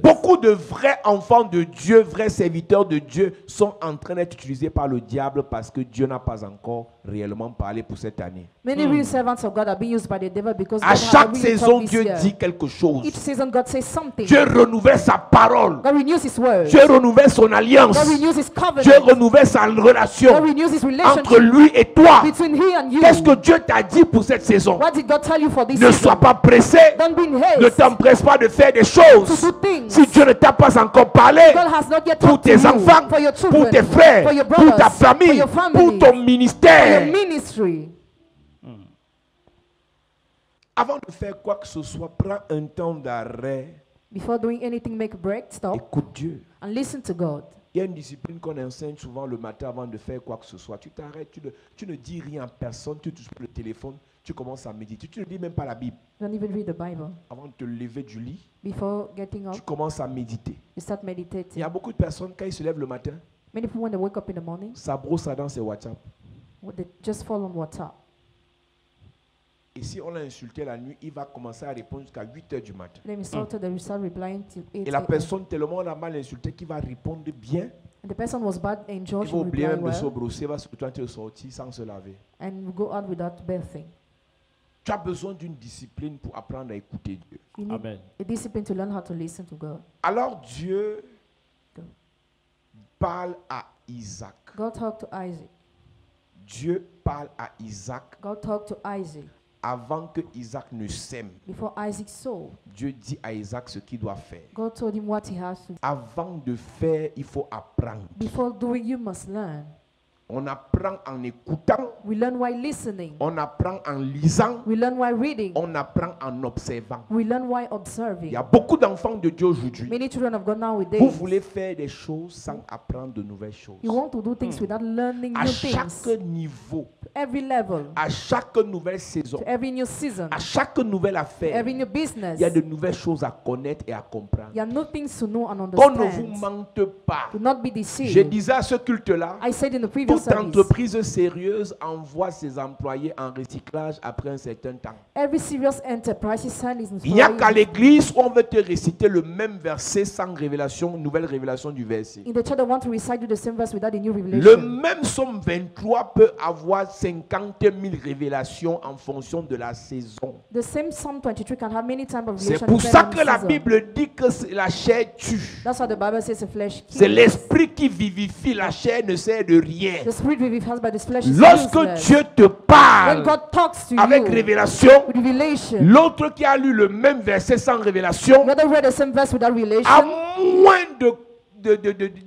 Beaucoup de vrais enfants de Dieu, vrais serviteurs de Dieu sont en train d'être utilisés par le diable parce que Dieu n'a pas encore réellement parlé pour cette année. Many real servants of God are being used by the devil because À God chaque has really saison, talked this Dieu year. dit quelque chose. Each season, God says something. Dieu renouvelle sa parole. God renews His word. Dieu renouvelle son alliance. God renews His covenant. Dieu renouvelle sa relation God renews His entre relationship lui et toi. between He and you. Qu'est-ce que Dieu t'a dit pour cette saison? What did God tell you for this Ne season? sois pas pressé. Don't be in Ne haste t'empresse pas de faire des to choses. do things. Si Dieu ne t'a pas encore parlé, God has not yet pour talked to tes you, enfants, for your children, pour tes frères, for your pour brothers, ta for famille, your pour family, ton for your ministère. ministry. Avant de faire quoi que ce soit, prends un temps d'arrêt. Before doing anything, make a break, stop, Écoute Dieu. and listen to God. Il y a une discipline qu'on enseigne souvent le matin avant de faire quoi que ce soit. Tu t'arrêtes, tu ne dis rien à personne, tu touches le téléphone, tu commences à méditer. Tu ne lis même pas la Bible. Don't even read the Bible. Avant de te lever du lit, Before getting tu up, commences à méditer. you start Il meditating. y a beaucoup de personnes, quand ils se lèvent le matin, Many people, when they wake up in the morning, ça brosse à dents, c'est WhatsApp. they just fall on WhatsApp. Et si on l'a insulté la nuit, il va commencer à répondre jusqu'à 8 h du matin. They insulted, they will start replying till 8 Et la a.m. personne, tellement on a mal insulté, qu'il va répondre bien. And the person was bad, and Il George va will oublier reply même de se well, brosser, va se de sortir sans se laver. and will go out without bathing. Tu as besoin d'une discipline pour apprendre à écouter Dieu. You need Amen. a discipline to learn how to listen to God. Alors Dieu parle à Isaac. God talked to Isaac. Dieu parle à Isaac God talked to Isaac avant que Isaac ne sème. before Isaac saw. Dieu dit à Isaac ce qu'il doit faire. God told him what he has to do. Avant de faire, il faut apprendre. Before doing, you must learn. On apprend en écoutant, We learn while listening. on apprend en lisant, We learn while reading. on apprend en observant. We learn while Il observing. y a beaucoup d'enfants de Dieu aujourd'hui. Many children of God nowadays, Vous voulez faire des choses sans apprendre de nouvelles choses. you want to do things without learning À new chaque things. niveau, Every level, à chaque nouvelle saison, to every new season, à chaque nouvelle affaire, every new business. il y a de nouvelles choses à connaître et à comprendre. You have no things to know and Qu'on ne vous understand. mente pas. Do not be Je deceived. disais à ce culte-là, I said in the previous toute service, entreprise sérieuse envoie ses employés en recyclage après un certain temps. every serious enterprise send his Il n'y a qu'à employees. l'église où on veut te réciter le même verset sans révélation, nouvelle révélation du verset. In the church, they want to recite you the same verse without a new Le revelation. même Somme 23 peut avoir 50 000 révélations en fonction de la saison. The same Psalm 23 can have many types of C'est revelation. pour ça depending que on la season. Bible dit que la chair tue. That's what the Bible says the flesh C'est kills. l'esprit qui vivifie, la chair ne sert de rien. The spirit vivifies, but the flesh is Lorsque useless. Dieu te When parle God talks to avec you révélation, with revelation, l'autre qui a lu le même verset sans révélation the other read the same verse without a revelation, moins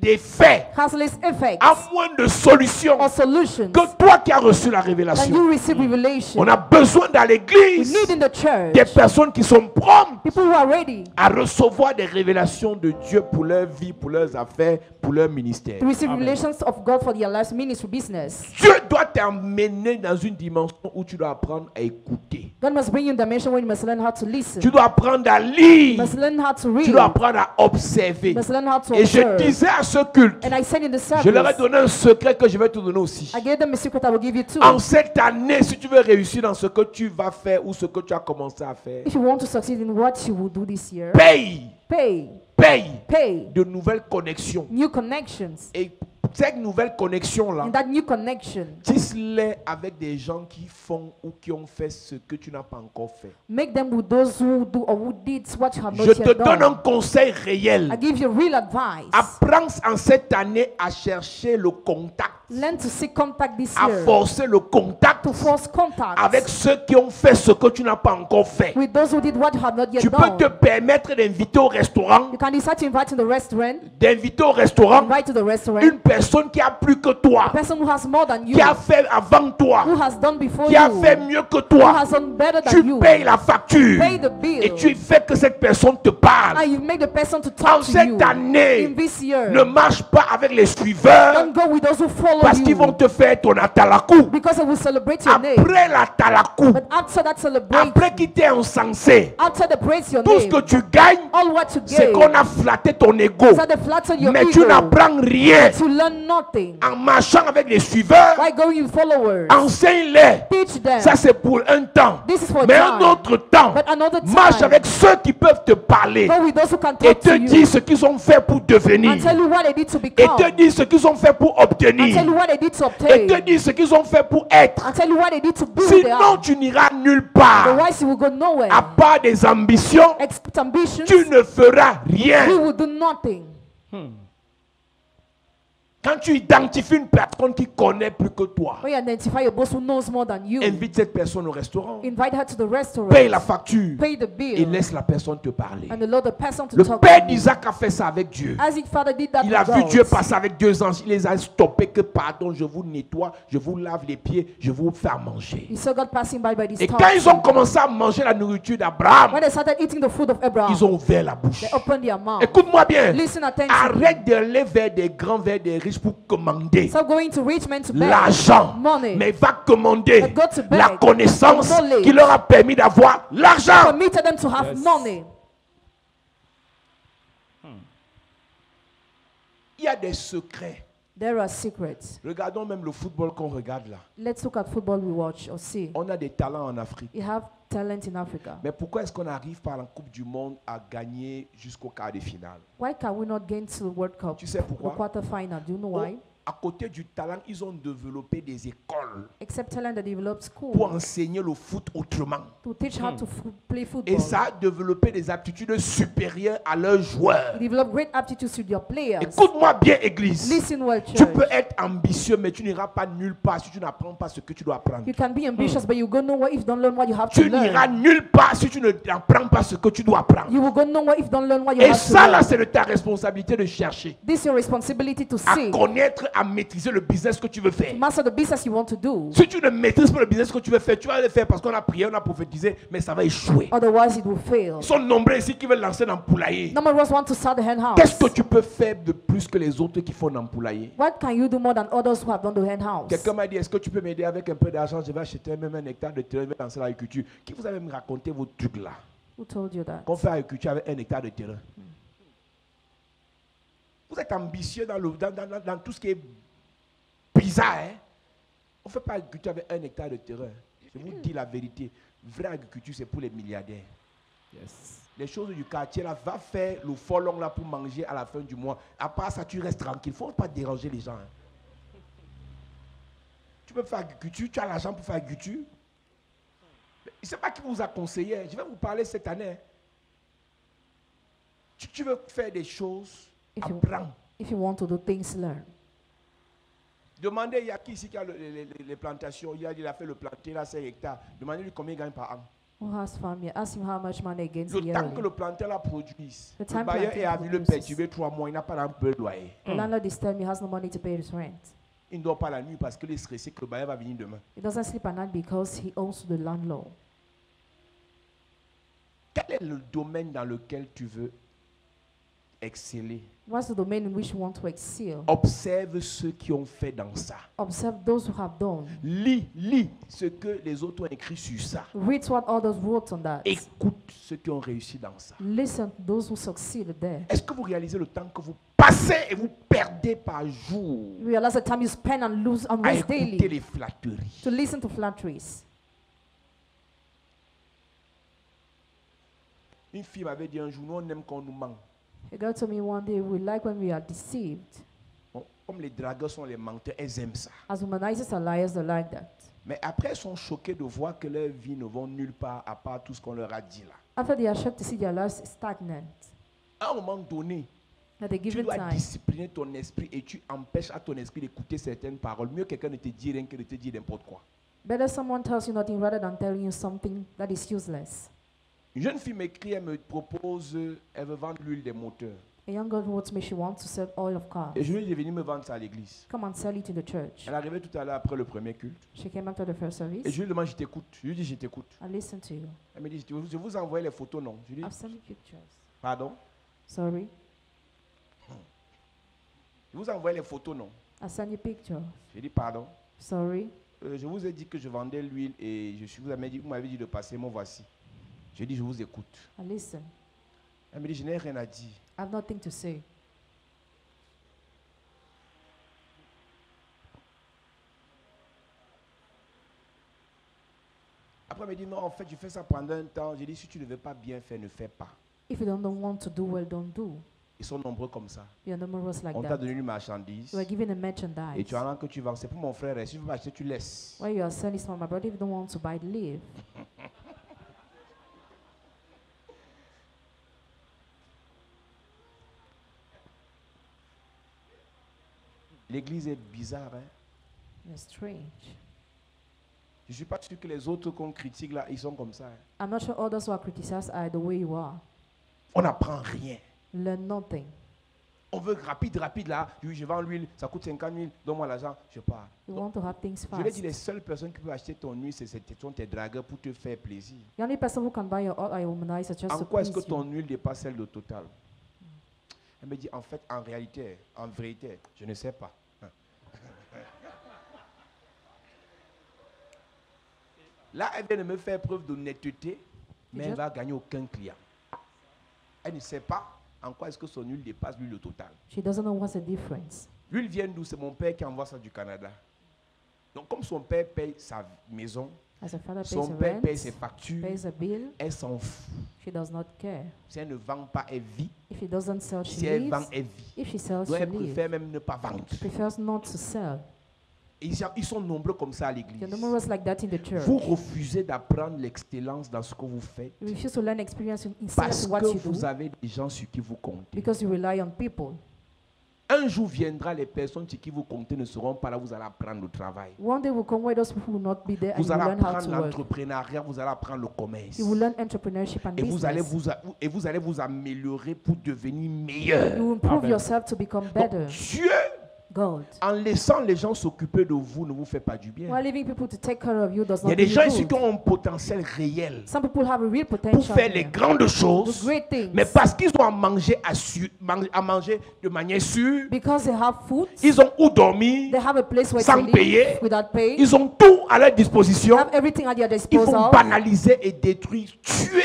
d'effets, has less effects a moins de solutions or solutions que toi qui as reçu la than révélation. you receive revelation. On a besoin dans We l'église need in the church des personnes qui sont promptes people who are ready à recevoir des révélations de Dieu pour leur vie, pour leurs affaires, pour leur ministère. to receive Amen. revelations of God for their lives, ministry, business. Dieu doit t'emmener dans une dimension où tu dois apprendre à écouter. God must bring you in a dimension where you must learn how to listen. Tu dois apprendre à You lire. must learn how to Tu read. dois apprendre à observer. You must learn how to Et je observe. disais à ce culte, And I said in the je leur ai service, donné un secret que je vais te donner aussi. I gave them a secret I will give you too. En cette année, si tu veux réussir dans ce que tu vas faire ou ce que tu as commencé à faire, If you want to succeed in what you will do this year, paye pay de nouvelles connexions. new connections. Et cette nouvelle connexion-là, And that new connection, tisse-les avec des gens qui font ou qui ont fait ce que tu n'as pas encore fait. make them with those who do or who did what you have not Je te yet donne un done. conseil réel. I give you real advice. Apprends en cette année à chercher le contact, Learn to seek contact this à year. forcer le contact To force contact avec ceux qui ont fait ce que tu n'as pas encore fait. with those who did what you have not yet Tu peux te done. permettre d'inviter au restaurant, You can decide to invite to the restaurant, d'inviter au restaurant invite to the restaurant, une personne qui a plus que toi, a person who has more than you, qui a fait avant toi, who has done before qui a you, fait mieux que who toi. has done better than Tu you. payes la facture Pay the bill. et tu fais que cette personne te parle. And you make the person to En talk to you. cette année, In this year, ne marche pas avec les suiveurs don't go with those who follow parce qu'ils vont you, te faire ton atalakou. because they will celebrate your name. Après l'atalakou, But after that celebration, après qu'il t'ait encensé, after they praise your tout ce name, que tu gagnes, all what you c'est gave, qu'on a flatté ton ego. so they flatter your Mais tu ego, n'apprends rien to learn nothing. en marchant avec les suiveurs. Why going with followers? Enseigne-les. Teach them. Ça, c'est pour un temps. This is for Mais time. un autre temps, But another time, marche avec ceux qui peuvent te parler go with those who can et talk te to you dire ce qu'ils ont fait pour devenir. and tell you what they did to Et become, te dire ce qu'ils ont fait pour and obtenir. tell you what they did to Et obtain, te dire ce qu'ils ont fait pour être. and tell you what they did to be who they Sinon, are. tu n'iras nulle part. Otherwise, you will go nowhere. À part des ambitions, Except ambitions, tu ne feras we rien. will do nothing. Quand tu identifies une personne qui connaît plus que toi, When you identify your boss who knows more than you, invite cette personne au restaurant, invite her to the restaurant, paye la facture pay the et bill, laisse la personne te parler. and allow the person to Le talk père to you. d'Isaac a fait ça avec Dieu. As his father did that Il a with vu God. Dieu passer avec 2 anges. Il les a stoppés que pardon, je vous nettoie, je vous lave les pieds, je vous fais à manger. He saw God passing by this Et time. quand ils ont commencé à manger la nourriture d'Abraham, When they started eating the food of Abraham, ils ont ouvert la bouche. they opened their mouth. Écoute-moi bien. Listen attentively. Arrête d'aller vers des grands, vers des riches pour commander Stop going to rich men to beg l'argent. money. Mais va commander But go to beg la connaissance knowledge. qui leur a permis d'avoir l'argent. Permitted them to have Yes. money. Il y a des secrets. There are secrets. Regardons même le football qu'on regarde là. Let's look at football we watch or see. On a des talents en Afrique. You have talent in Africa. Mais pourquoi est-ce qu'on arrive par la Coupe du Monde à gagner jusqu'au quart de finale? Why can we not gain to the World Cup? Tu sais The pourquoi? quarter final. Do you know why? À côté du talent, ils ont développé des écoles Except talent that develop pour school enseigner le foot autrement. to teach how to play football. Et ça a développé des aptitudes supérieures à leurs joueurs. You develop great aptitudes with your players. Écoute-moi bien, Église. Listen well, Tu church. peux être ambitieux, mais tu n'iras pas nulle part si tu n'apprends pas ce que tu dois apprendre. You can be ambitious, but you go nowhere if you don't learn what you have Tu to n'iras learn. nulle part si tu n'apprends pas ce que tu dois apprendre. You will go nowhere if you don't learn what you Et have to ça, là, learn. c'est de ta responsabilité de chercher, This is your responsibility to à see. connaître, à maîtriser le business que tu veux faire. Master the business you want to do. Si tu ne maîtrises pas le business que tu veux faire, tu vas le faire parce qu'on a prié, on a prophétisé, mais ça va échouer. Otherwise, it will fail. Ils sont nombreux ici qui veulent lancer dans le poulailler. Number one want to start the hen Qu'est-ce house. que tu peux faire de plus que les autres qui font dans le poulailler? What can you do more than others who have done the hen house? Quelqu'un m'a dit, est-ce que tu peux m'aider avec un peu d'argent? Je vais acheter même 1 hectare de terrain, je vais lancer l'agriculture. Qui vous a même raconté vos trucs là? Who told you that? Qu'on fait agriculture avec 1 hectare de terrain. Vous êtes ambitieux dans tout ce qui est bizarre. Hein? On ne fait pas agriculture avec 1 hectare de terrain. Je vous dis la vérité. Vraie agriculture, c'est pour les milliardaires. Yes. Les choses du quartier, là, va faire le folon là pour manger à la fin du mois. À part ça, tu restes tranquille. Il ne faut pas déranger les gens. Hein. Tu peux faire agriculture, tu as l'argent pour faire agriculture. Je ne sais pas qui vous a conseillé. Je vais vous parler cette année. Hein. Tu veux faire des choses, If you- apprends. If you want to do things, learn. Demandez, il y a qui ici qui a les plantations. Il a fait le planter, là, 5 hectares. Demandez-lui combien il gagne par an. Who has farm here? Ask him how much money he gains Le temps que yearly. le planteur la produise, The le time bailleur planting est à le produces. perturber 3 mois. Il n'a pas d'un peu de loyer. The landlord is telling me he has no money to pay his rent. Il ne dort pas la nuit parce qu'il est stressé que le bailleur va venir demain. He doesn't sleep at night because he owns to the landlord. Quel est le domaine dans lequel tu veux exceller? What's the domain in which you want to excel? Observe ceux qui ont fait dans ça. Observe those who have done. Lis ce que les autres ont écrit sur ça. Read what others wrote on that. Écoute ceux qui ont réussi dans ça. Listen to those who succeeded there. Est-ce que vous réalisez le temps que vous passez et vous perdez par jour Realize the time you spend and lose and à waste écouter daily les flatteries? to listen to flatteries. Une fille m'avait dit un jour, nous on aime qu'on nous ment. A girl told me one day, we like when we are deceived. Bon, comme les dragueurs sont les menteurs, elles aiment ça. As womanizers are liars, they like that. Mais après, elles sont choquées de voir que leur vie ne va nulle part à part tout ce qu'on leur a dit là. After they are shocked to see their lives stagnant, À un moment donné, at a tu given dois time, discipliner ton esprit et tu empêches à ton esprit d'écouter certaines paroles. Mieux quelqu'un ne te dit rien que de te dire n'importe quoi. better someone tells you nothing rather than telling you something that is useless. Une jeune fille m'écrit, elle me propose, elle veut vendre l'huile des moteurs. A young girl wrote me she wants to sell oil of cars. Et je lui ai dit, venir me vendre ça à l'église. Come and sell it in the church. Elle est arrivée tout à l'heure après le premier culte. She came after the first service. Et je lui demande, je t'écoute. Je lui dis, je t'écoute. I listened to you. Elle me dit, je vous envoie les photos, non. Je lui dis, I've sent you pictures. pardon. Sorry. Je vous envoie les photos, non. I sent you pictures. Je dis, pardon. Sorry. Je vous ai dit que je vendais l'huile et vous m'avez dit de passer, moi voici. Je dis, je vous écoute. I listen. Elle me dit, je n'ai rien à dire. I have nothing to say. Après, elle me dit, non, en fait, je fais ça pendant un temps. J'ai dit, si tu ne veux pas bien faire, ne fais pas. If you don't want to do well, don't do. Ils sont nombreux comme ça. You are numerous like On t'a that. donné une marchandise You are given a et merchandise. tu as que tu vends. C'est pour mon frère. Et si tu veux pas acheter, tu laisses. Why you are selling from my brother if you don't want to buy it, leave. L'église est bizarre. Hein? It's strange. Je ne suis pas sûr que les autres qu'on critique là, ils sont comme ça. Hein? I'm not sure others who are criticized are the way you are. On n'apprend rien. Learn nothing. On veut rapide là. Oui, je vends l'huile, ça coûte 50 000, donne-moi l'argent, je pars. You want to have things Je l'ai dit, fast. les seules personnes qui peuvent acheter ton huile, ce sont tes dragueurs pour te faire plaisir. The only person who can buy your oil are your womanizer just En to quoi est-ce please que you. ton huile dépasse celle de Total? Elle me dit, en fait, en réalité, en vérité, je ne sais pas. Là, elle vient de me faire preuve d'honnêteté, mais elle ne va gagner aucun client. Elle ne sait pas en quoi est-ce que son huile dépasse l'huile de Total. She doesn't know what's the difference. L'huile vient d'où? C'est mon père qui envoie ça du Canada. Donc, comme son père paye sa maison, As a father pays son a père paye ses rent, factures, pays a bill, elle s'en fout. she does not care. Si elle ne vend pas, elle vit. If he doesn't sell, she Si elle vend, leaves. elle vit. If she sells, Donc, she elle préfère leaves. même ne pas vendre. She prefers not to sell. Et ils sont nombreux comme ça à l'église. There are numerous like that in the church. Vous refusez d'apprendre l'excellence dans ce que vous faites You refuse to learn experience instead parce of what que you vous do avez des gens sur qui vous comptez. because you rely on people. Un jour viendra, les personnes sur qui vous comptez ne seront pas là, vous allez apprendre le travail. One day will come where those people will not be there and Vous you will allez learn how apprendre to work. l'entrepreneuriat, vous allez apprendre le commerce. You will learn entrepreneurship and Et vous allez business. vous améliorer pour devenir meilleur. You will improve Amen. yourself to become Donc, better. Dieu, God. en laissant les gens s'occuper de vous, ne vous fait pas du bien. While leaving people to take care of you does Il y a not do des gens you ici qui good. ont un potentiel réel Some people have a real pour potential faire les here grandes to choses, do great things. mais parce qu'ils ont à manger, à manger de manière sûre, Because they have food, ils ont où dormir, they have a place where sans to live payer. without pay. Ils ont tout à leur They disposition. have everything at their Ils vont disposal. banaliser et détruire, tuer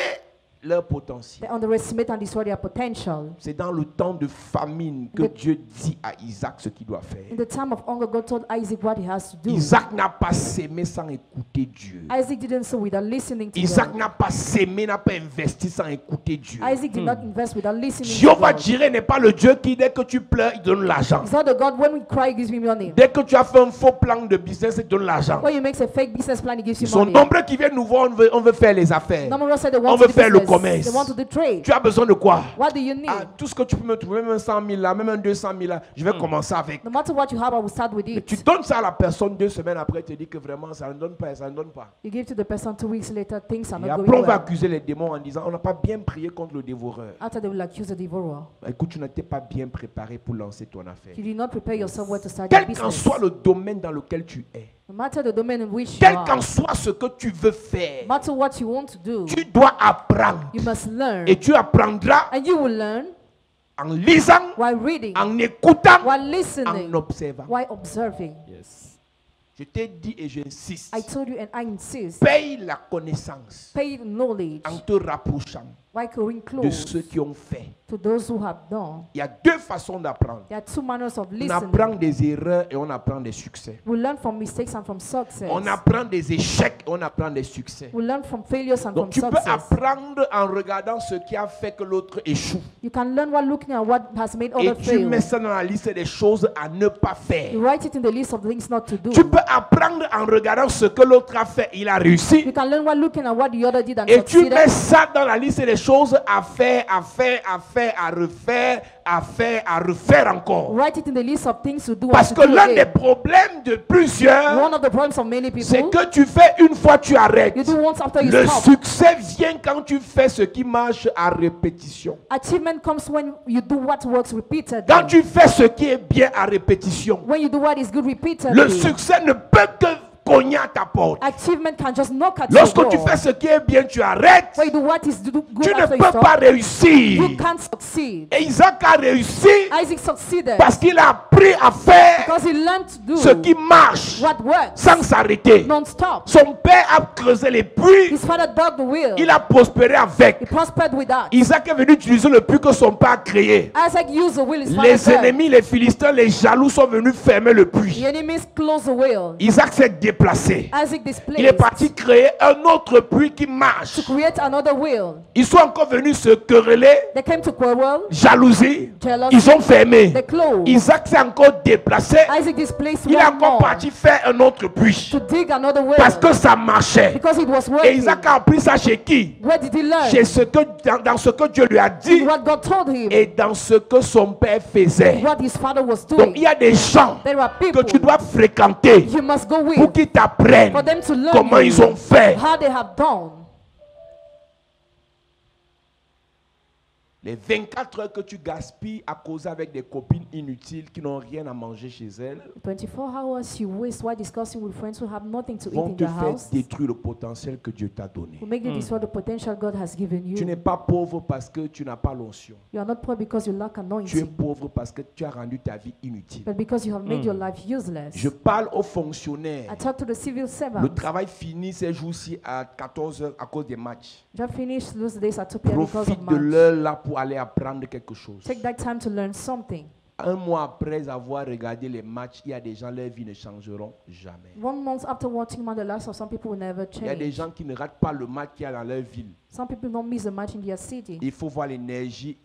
leur potentiel. They underestimate and destroy their potential. C'est dans le temps de famine que The- Dieu dit à Isaac ce qu'il doit In faire. the time of hunger, God told Isaac what he has to do. Isaac n'a pas sémé sans écouter Dieu. Isaac didn't sow without listening to Isaac God. n'a pas sémé, n'a pas investi sans écouter Dieu. Isaac did not invest without listening to Jéhovah God. Jireh n'est pas le Dieu qui, dès que tu pleures, il donne l'argent. It's not the God when we cry, he gives me money. Dès que tu as fait un faux plan de business, il te donne l'argent. When you make a fake business plan, he gives Ils you sont money. nombreux qui viennent nous voir, on veut faire les affaires. Number one said they On want veut to do faire le business. commerce. They want to do trade. Tu as besoin de quoi? What do you need? Ah, tout ce que tu peux me trouver, même un 100 000 là, même un 200 000 là, je vais commencer avec. No matter what you have, I will start with Mais tu it. donnes ça à la personne 2 semaines après, elle te dit que vraiment ça ne donne pas, ça ne donne pas. You give to the person 2 weeks later, things are Et not après, going on va well. accuser les démons en disant on n'a pas bien prié contre le dévoreur. After they will accuse the devourer. Écoute, tu n'étais pas bien préparé pour lancer ton affaire. You did not prepare yourself well to start your Quel qu'en business. soit le domaine dans lequel tu es, No matter the domain in which you quel are, qu'en soit ce que tu veux faire, no matter what you want to do, tu dois apprendre. you must learn. Et tu apprendras And you will learn en lisant, while reading, en écoutant, while en listening, observant. while observing. Yes. Je t'ai dit et j'insiste, I told you and I insist, paye la connaissance pay knowledge en te rapprochant while going de close ceux qui ont fait. to those who have done. Il y a 2 façons d'apprendre. There are 2 manners of On apprend listening. des erreurs et on apprend des succès. We learn from mistakes and from success. On apprend des échecs et on apprend des succès. We learn from failures and Donc from tu peux success. apprendre en regardant ce qui a fait que l'autre échoue. You can learn while looking at what has made Et others tu fail. mets ça dans la liste des choses à ne pas faire. You write it in the list of things not to do. Tu peux apprendre en regardant ce que l'autre a fait. Il a réussi. You can learn while looking at what the other did and Et tu succeeded. mets ça dans la liste des choses à faire, à refaire encore. Write it in the list of things to do Parce and que to do l'un des again. problèmes de plusieurs, One of the problems of many c'est people, que tu fais une fois, tu arrêtes. you do once after you Le stop. succès vient quand tu fais ce qui marche à répétition. Achievement comes when you do what works repeatedly. Quand tu fais ce qui est bien à répétition, When you do what is good le repeatedly. succès ne peut que cogner à ta porte. Achievement can just knock at your Lorsque tu door. fais ce qui est bien, tu arrêtes. When you do what is good Tu ne after you peux stop, pas réussir. you can't succeed. Et Isaac a réussi Isaac succeeded parce qu'il a appris à faire because he learned to do ce qui marche what works sans s'arrêter. non-stop. Son père a creusé les puits, His father dug the wheel. il a prospéré avec. He prospered with that. Isaac est venu utiliser le puits que son père a créé. Isaac used the wheel his Les father dug. ennemis, les Philistins, les jaloux sont venus fermer le The puits. enemies closed the wheel. Isaac s'est déplacé. Isaac Il est displaced parti créer un autre puits qui to marche. create another wheel. Ils sont encore venus se quereller, They came to quarrel, jalousie. jealousy. Ils ont fermé. They closed. Isaac s'est encore déplacé. Isaac displaced Il est one encore more parti faire un autre puits. to dig another well Parce que ça marchait. because it was Et working. Isaac a appris ça chez qui? Where did he learn? Chez ce que, dans ce que Dieu lui a dit What God told him, et dans ce que son père faisait. what his father was Donc doing. il y a des gens There are que people tu dois fréquenter you must go pour with qu'ils t'apprennent for them to learn comment you, ils ont fait. how they have done. Les 24 heures que tu gaspilles à causer avec des copines inutiles qui n'ont rien à manger chez elles 24 hours you waste while discussing with friends who have nothing to eat vont in te their faire house détruire le potentiel que Dieu t'a donné. will make you destroy the potential God has given Tu n'es you. pas pauvre parce que tu n'as pas l'onction. You are not poor because you lack Tu es anointing, pauvre parce que tu as rendu ta vie inutile. but because you have made your life useless. Je parle aux fonctionnaires. I talk to the civil Le servants. travail finit ces jours-ci à 14 heures à cause des matchs. Just finished those days at 2 p.m. because of Profite de match. l'heure là pour aller apprendre quelque chose. Take that time to learn something. Un mois après avoir regardé les matchs, il y a des gens, leur vie ne changeront jamais. 1 month after watching man, the lives of some people will never Il y a des change. gens qui ne ratent pas le match qu'il y a dans leur ville. Some people don't miss a match in their city. Il faut voir l'énergie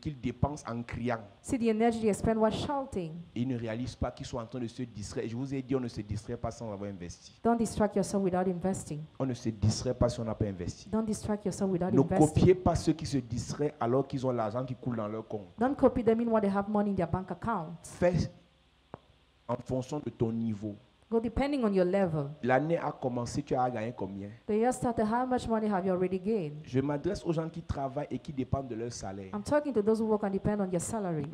qu'ils dépensent en criant. See the energy they spend while shouting. Ils ne réalisent pas qu'ils sont en train de se distraire. Je vous ai dit, on ne se distrait pas sans avoir investi. Don't distract yourself without investing. On ne se distrait pas si on n'a pas investi. Don't distract yourself without Ne investing. copiez pas ceux qui se distraient alors qu'ils ont l'argent qui coule dans leur compte. Don't copy them in what they have money in their bank account. Fais en fonction de ton niveau. Go depending on your level. L'année a commencé, tu as gagné combien? The year started, how much money have you already gained? Je m'adresse aux gens qui travaillent et qui dépendent de leur salaire. I'm talking to those who work and depend on your salary.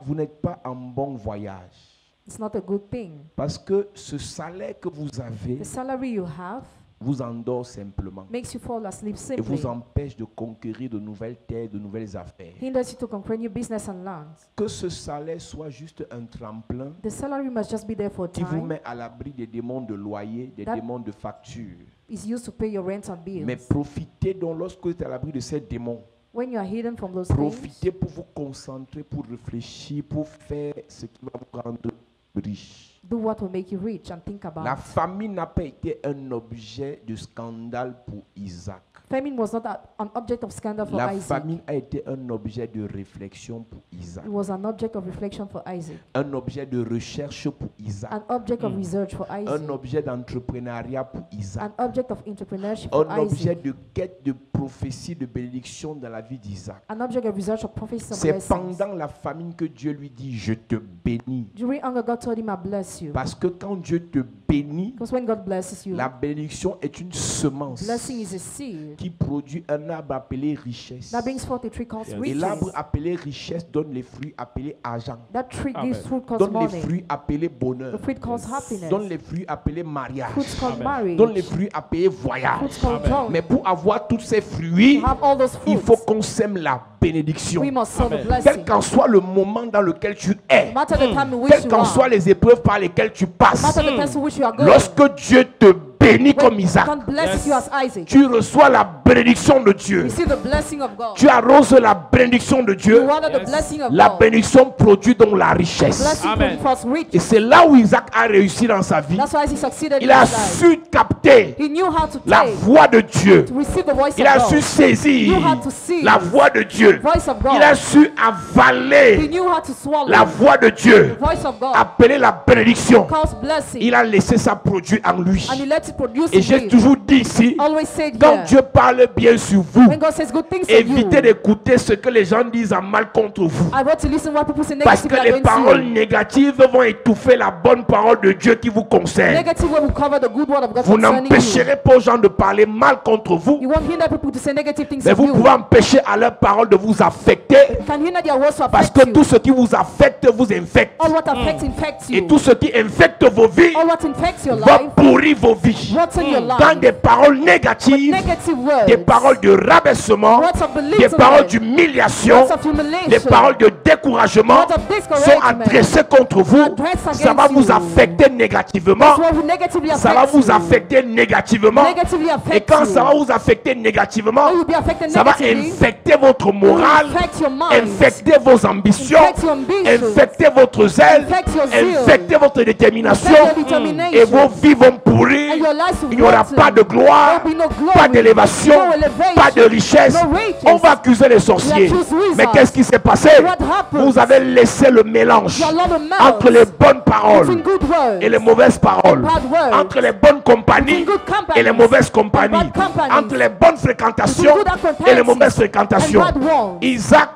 Vous n'êtes pas en bon voyage. It's not a good thing. Parce que ce salaire que vous avez The salary you have vous endort simplement makes you fall asleep et vous simply. empêche de conquérir de nouvelles terres, de nouvelles affaires. Hinders you to conquer new business and lands. Que ce salaire soit juste un tremplin The salary must just be there for a qui vous time. met à l'abri des démons de loyer, des That- démons de facture. It's used to pay your rent and bills. Mais profitez donc lorsque vous êtes à l'abri de ces démons. When you are hidden from those things, Profitez pour vous concentrer, pour réfléchir, pour faire ce qui va vous rendre riche. do what will make you rich and think La about. famine n'a pas été un objet de scandale pour Isaac. Famine was not an object of scandal for La Isaac. famine a été un objet de réflexion pour Isaac. It was an object of reflection for Isaac. Un objet de recherche pour Isaac. An object of research for Isaac. Un objet d'entrepreneuriat pour Isaac. An object of entrepreneurship for Un objet Isaac. de quête de prophétie, de bénédiction dans la vie d'Isaac. An object of research of prophecy and C'est blessings. pendant la famine que Dieu lui dit, je te bénis. During hunger, God told him, I bless you. Parce que quand Dieu te bénit, Because when God blesses you, la bénédiction est une semence blessing is a seed qui produit un arbre appelé richesse. that brings forth a tree called Yes. Et riches. l'arbre appelé richesse donne les fruits appelés argent. That tree Amen. gives fruit called Donne les money. fruits appelés bonheur. The fruit called happiness. Donne les fruits appelés mariage. Fruits called Amen. marriage. Donne les fruits appelés voyage. Fruits called Amen. joy. Mais pour avoir tous ces fruits, To have all those il fruits, faut qu'on sème la bénédiction. we must sow the Amen. Quel blessing. qu'en soit le moment dans lequel tu es, No matter the time in which quelles you qu'en soient are, les épreuves par lesquelles tu no passes, matter the place in which you are going, lorsque Dieu te bénit comme when Isaac, God blesses Yes. you as Isaac, tu reçois la bénédiction de Dieu. receive the blessing of God. Tu arroses la bénédiction de You Dieu. water the Yes. blessing of La God. bénédiction produit donc la richesse. Blessing Amen. produces rich. Et c'est là où Isaac a réussi dans sa vie. That's why he succeeded Il in a his life. su capter He knew how to la take, voix de Dieu. to receive the voice Il a of su God. saisir He knew how to seize la voix de Dieu. Voice of God. Il a su He avaler knew how to swallow la voix de Dieu. the voice of God. Appeler la bénédiction. Cause blessing. Il a laissé ça produire en lui. And he let it produce Et in j'ai him. toujours dit ici, Always said quand here, Dieu parle bien sur vous, when God says good things to évitez you, d'écouter ce que les gens disent en mal contre vous. I want to listen what people say Parce que negatively les against paroles you. négatives vont étouffer la bonne parole de Dieu qui vous concerne. Negative will cover the good word of God Vous concerning you. n'empêcherez pas aux gens de parler mal contre vous, You won't hinder people to say negative things mais of vous you. pouvez empêcher à leur parole de vous affecter, You can hinder their words to parce affect que you. tout ce qui vous affecte vous infecte. All what affects infects Et you. tout ce qui infecte vos vies All what infects your va life pourrir vos vies. vie, What's in your dans life? des paroles négatives, Negative words. des paroles de rabaissement, Words of des belittlement. paroles d'humiliation, Words of humiliation. des paroles de découragement Words of sont discouragement. adressées contre vous. Addressed Ça va against vous you. affecter négativement. This will negatively Ça va affect vous you. affecter négativement. Negatively affect Et quand you. ça va vous affecter négativement, When you be affected ça va negatively, infecter votre morale, infect your mind. infecter vos ambitions, Infect your ambitions. infecter votre zèle, Infect your zeal. infecter votre détermination. Infect your determination. Et vos vies vont pourrir. And your life will Il n'y aura rotten. pas de gloire, There will be no glory, pas d'élévation, no elevation, pas de richesse. no riches. On va accuser les sorciers. We accuse wizards. Mais qu'est-ce qui s'est passé? What happened? Vous avez laissé le mélange You allow the mouth entre les bonnes paroles between good words et les mauvaises paroles, bad words, entre les bonnes compagnies between good companies et les mauvaises and compagnies, bad companies, entre les bonnes fréquentations between good acquaintances et les mauvaises fréquentations. and bad ones. Isaac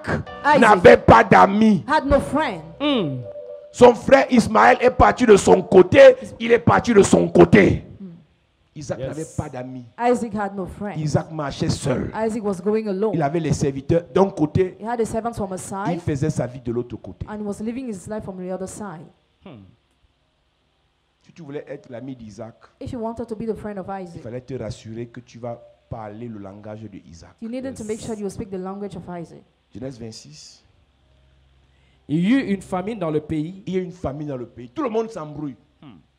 Isaac n'avait pas d'amis. had no friend. Son frère Ismaël est parti de son côté, il est parti de son côté. Isaac Yes. n'avait pas d'amis. Isaac had no friend. Isaac marchait seul. Isaac was going alone. Il avait les serviteurs d'un côté, He had the servants from a il side faisait sa vie de l'autre côté. and he was living his life from the other side. Si tu voulais être l'ami d'Isaac, If you wanted to be the friend of il Isaac, fallait te rassurer que tu vas parler le langage de Isaac. you needed to make sure you speak the language of Isaac. Genèse 26. Il y eut une famine dans le pays. Il y a une famine dans le pays. Tout le monde s'embrouille.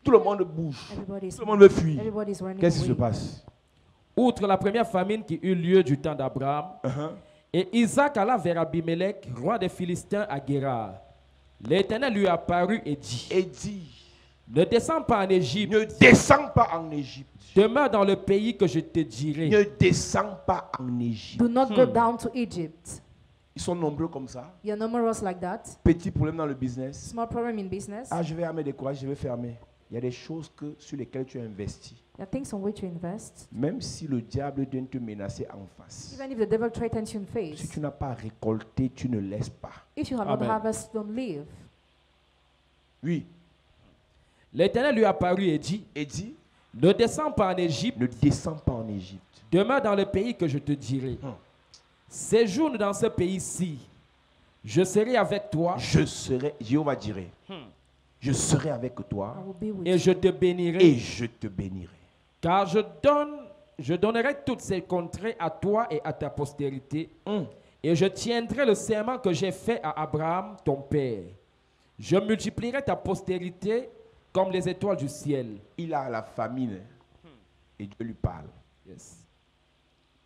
Tout le monde bouge. Everybody's, Tout le monde veut fuir. everybody's running Qu'est-ce qui se away. passe? Outre la première famine qui eut lieu du temps d'Abraham, et Isaac alla vers Abimelech, roi des Philistins, à Guérar. L'Éternel lui apparut et dit, Et dit, ne descends pas en Égypte, ne descends pas en Égypte. demeure dans le pays que je te dirai. Ne descends pas en Égypte. Do not go down to Egypt. Ils sont nombreux comme ça. You're numerous like that. Petit problème dans le business. Small problem in business. Ah, je vais me décourager, je vais fermer. Il y a des choses sur lesquelles tu as investi. There are things on which you invest. Même si le diable vient te menacer en face. Even if the devil threatens you in Si face. tu n'as pas récolté, tu ne laisses pas. If you have Amen. not harvest, don't leave. Oui. L'Éternel lui apparut et dit, Et dit, ne descends pas en Égypte, ne descends pas en Égypte. demeure dans le pays que je te dirai. Séjourne dans ce pays-ci. Je serai avec toi Je serai, Jéhovah dirait, je serai avec toi I will be with et you. je te bénirai. et je te bénirai. Car je donnerai toutes ces contrées à toi et à ta postérité. Et je tiendrai le serment que j'ai fait à Abraham, ton père. Je multiplierai ta postérité comme les étoiles du ciel. Il a la famine et Dieu lui parle. Yes.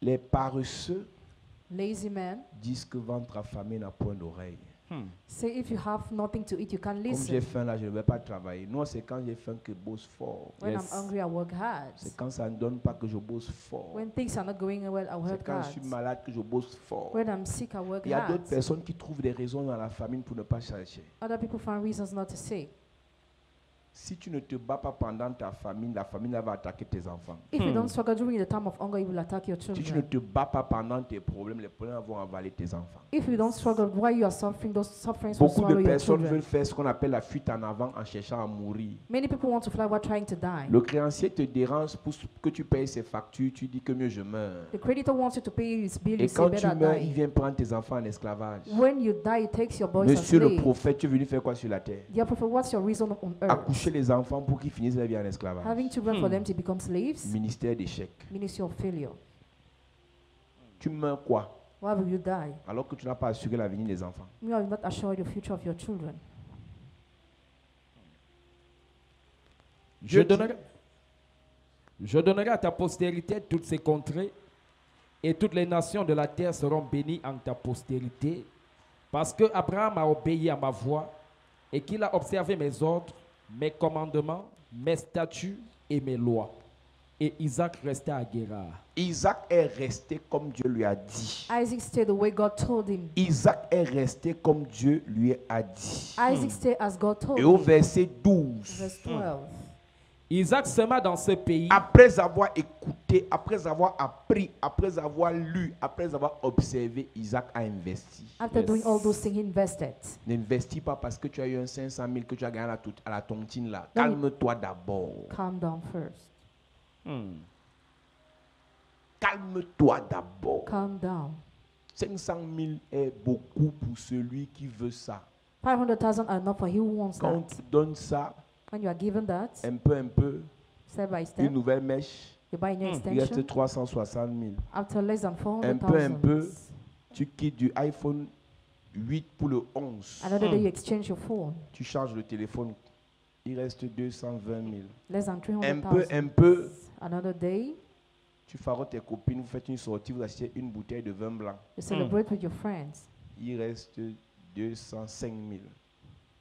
Les paresseux Lazy man, disent que ventre affamé n'a point d'oreille. say if you have nothing to eat, you can Comme j'ai listen. faim là, je ne vais pas travailler. Non, c'est quand j'ai faim que je bosse fort. When Yes. I'm hungry, I work hard. C'est quand ça ne donne pas que je bosse fort. When things are not going well, I C'est work quand je hard. suis malade que je bosse fort. When I'm sick, I work Il y a hard. d'autres personnes qui trouvent des raisons dans la famine pour ne pas chercher. Other people find reasons not to say. Si tu ne te bats pas pendant ta famine, la famine elle va attaquer tes enfants. If you don't struggle during the time of hunger, you will attack your Si tu ne children. te bats pas pendant tes problèmes, les problèmes vont avaler tes enfants. If you don't struggle while you are suffering, those sufferings will Beaucoup swallow de your personnes children. veulent faire ce qu'on appelle la fuite en avant en cherchant à mourir. Many people want to fly while trying to die. Le créancier te dérange pour que tu payes ses factures, tu dis que mieux je meurs. The creditor wants you to pay his bill, Et you say quand tu better meurs, il die. vient prendre tes enfants en esclavage. When you die, it takes your boys as Monsieur le slaves. prophète, tu es venu faire quoi sur la terre? Dear prophet, what's your reason on earth? Accoucher les enfants pour qu'ils finissent la vie en esclavage. Having children for them to become slaves? Ministère d'échec. Ministry of failure. Tu meurs quoi? Why will you die? Alors que tu n'as pas assuré l'avenir des enfants. You have not assured the future of your children. Je donnerai à ta postérité toutes ces contrées, et toutes les nations de la terre seront bénies en ta postérité, parce que Abraham a obéi à ma voix, et qu'il a observé mes ordres, mes commandements, mes statuts et mes lois. Et Isaac resta à Guérar. Isaac est resté comme Dieu lui a dit. Isaac stayed the way God told him. Isaac est resté comme Dieu lui a dit. Isaac stayed as God told Et au him. verset 12, Verse 12. Isaac sema dans ce pays, après avoir écouté, après avoir appris, après avoir lu, après avoir observé, Isaac a investi. After doing all those things, he invested. N'investis pas parce que tu as eu un 500 000 que tu as gagné à la tontine là. Non, Calme-toi d'abord. Calm down first. Calme-toi d'abord. Calm down. 500 000 est beaucoup pour celui qui veut ça. 500,000 are not for he who wants Quand on that. te donne ça, When you are given that, un peu, step by Une step. nouvelle mèche, You buy a new il reste extension. 360 000. After less than Un peu, 400,000. tu quittes du iPhone 8 pour le 11. Another day you exchange your phone. Tu charges le téléphone, il reste 220 000. Less than Un peu, 300,000. Another day tu farotes tes copines, vous faites une sortie, vous achetez une bouteille de vin blanc. you celebrate with your friends. Il reste 205 000.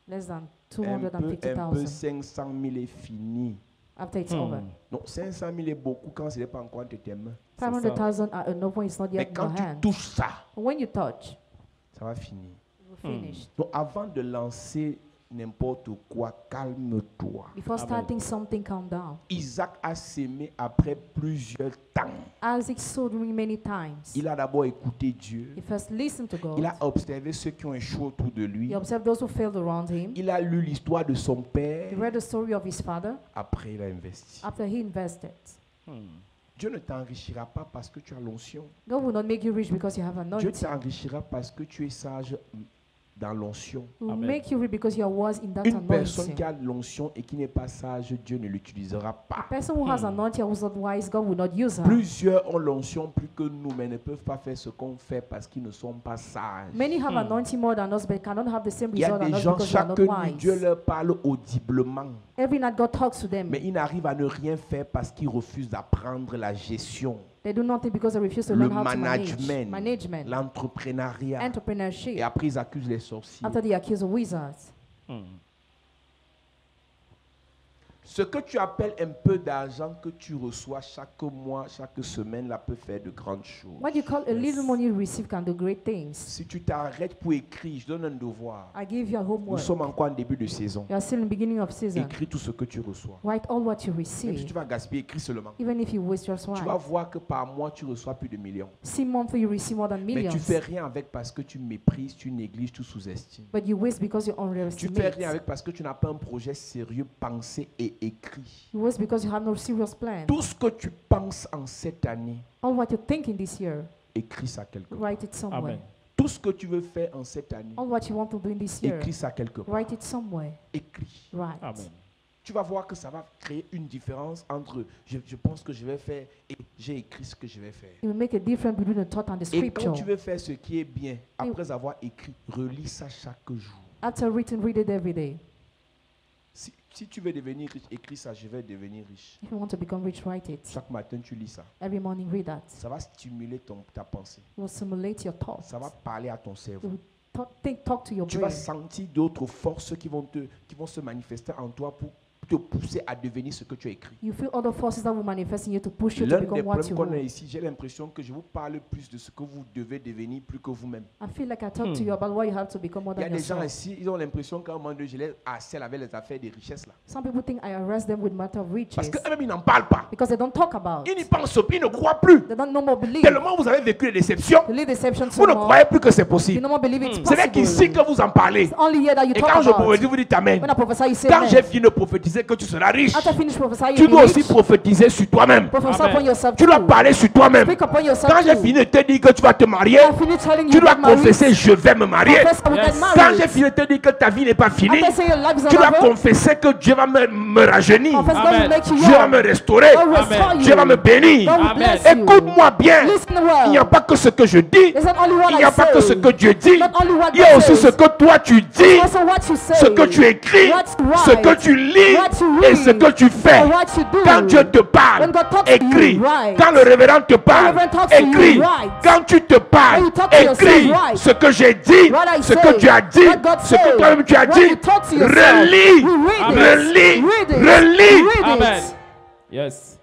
Less than Un peu, 250,000. 500 000 est fini. After it's over. Non, 500 000 est beaucoup quand ce n'est pas encore entre tes mains. 500,000 are enough when it's not Mais yet in quand your tu hand. touches ça, When you touch, ça va finir. you will finish. Donc avant de lancer n'importe quoi, calme-toi. Before starting something, calm down. Isaac a sémé après plusieurs temps. Isaac sowed many times. Il a d'abord écouté Dieu. He first listened to Il God. a observé ceux qui ont échoué autour de lui. He observed those who failed around him. Il a lu l'histoire de son père. He read the story of his father. Après, il a investi. After he invested, Dieu ne t'enrichira pas parce que tu as l'onction. God will not make you rich because you have Dieu anointing. t'enrichira parce que tu es sage dans l'onction. He will Amen. make you rich because you are wise in that Une personne anointing. qui a l'onction et qui n'est pas sage, Dieu ne l'utilisera A pas. person who has anointing and who is not wise, God will not use her. Plusieurs ont l'onction plus que nous, mais ne peuvent pas faire ce qu'on fait parce qu'ils ne sont pas sages. Many have anointing more than us, but cannot have the same Il y a result des as us gens, because they are chaque not nuit, Dieu wise. leur parle audiblement, Every night God talks to them. mais ils n'arrivent à ne rien faire parce qu'ils refusent d'apprendre la gestion, They do nothing because they refuse to le learn how to manage. management, Management, l'entrepreneuriat. Et entrepreneurship. après, ils accusent les sorciers. After they accuse the wizards. Ce que tu appelles un peu d'argent que tu reçois chaque mois, chaque semaine, là peut faire de grandes choses. What you call a little money you receive can do great things. Si tu t'arrêtes pour écrire, je donne un devoir. I give you a Nous homework. sommes encore en début de saison. You are still in the beginning of season. Écris tout ce que tu reçois. Write all what you Même si receive. tu vas gaspiller, écris seulement. Even if you waste your Tu vas swine. voir que par mois, tu reçois plus de millions. See monthly you receive more than Mais millions. tu fais rien avec parce que tu méprises, tu négliges, tu sous-estimes. But you waste because you Tu fais underestimate. rien avec parce que tu n'as pas un projet sérieux pensé et écrit. You waste because you have no serious plan. Tout ce que tu penses en cette année, All what you're thinking this year, écris ça quelque part. write it somewhere. Amen. Tout ce que tu veux faire en cette année, All what you want to do in this year, écris ça quelque part. write it somewhere. Écris. Right. Amen. Tu vas voir que ça va créer une différence entre je pense que je vais faire et j'ai écrit ce que je vais faire. It will make a difference between the thought and the Et scripture. quand tu veux faire ce qui est bien, après avoir écrit, relis ça chaque jour. After written, read it every day. Si tu veux devenir riche, écris ça, je vais devenir riche. If you want to become rich, write it. Chaque matin, tu lis ça. Every morning, read that. Ça va stimuler ta pensée. It will simulate your thoughts. Ça va parler à ton cerveau. It will talk to your Tu vas brain. sentir d'autres forces qui vont se manifester en toi pour te pousser à devenir ce que tu as écrit. You feel other forces that will manifest in you to push you to L'un des become what problèmes you qu'on a want. ici, j'ai l'impression que je vous parle plus de ce que vous devez devenir plus que vous-même. I feel like I talk to you about what you have to become more Il y a than des gens yourself. ici, ils ont l'impression qu'à un moment donné, je les harcèle avec les affaires des richesses là. Some people think I arrest them with matter of riches Parce qu'eux-mêmes, ils n'en parlent pas. because they don't talk about. Ils n'y pensent pas, ils ne croient plus. They don't no more believe. Tellement vous avez vécu les déceptions, Believe deception so vous ne more. croyez plus que c'est You possible. no more believe it's Ce n'est qu'ici possible. que vous en parlez. It's only here that you Et talk quand je about. prophétise, vous dites Amen. When I prophesy, you say Quand j'ai amen. fini de prophétiser que tu seras riche, After finish prophesying, tu you dois be aussi rich. prophétiser sur toi-même. Prophesy Amen. upon yourself Tu dois too. parler sur toi-même. Speak upon yourself Quand j'ai too. fini de te dire que tu vas te marier, I finish telling tu you dois get married. confesser je vais me marier. Confess I will Yes. get Quand married. j'ai fini de te dire que ta vie n'est pas finie, After saying your life is tu dois over, confesser que Dieu va me rajeunir. confess God Amen. will make you Dieu va young. me restaurer. God will restore you. Dieu va me bénir. God will Amen. bless you. Écoute-moi bien. Listen Il n'y a well. pas que ce que je dis. It's not only what Il n'y I a pas que ce say. que Dieu dit. Not only what Il y a God aussi says. ce que toi tu dis, Also what you say. ce que tu écris, What's ce right. que tu lis What you et read. ce que tu fais. Or what you do. Quand Dieu te parle, When God talks to écris. you, write. Quand le révérend te parle, Reverend talks to you, écris. write. Quand tu te parles, When you talk to yourself, écris. write. Ce que j'ai dit, What I ce say. que tu as dit, What God ce que said. toi-même tu as When dit. you talk to yourself, Relis, you read it. relis, Read it. relis. Read Amen. it. Yes.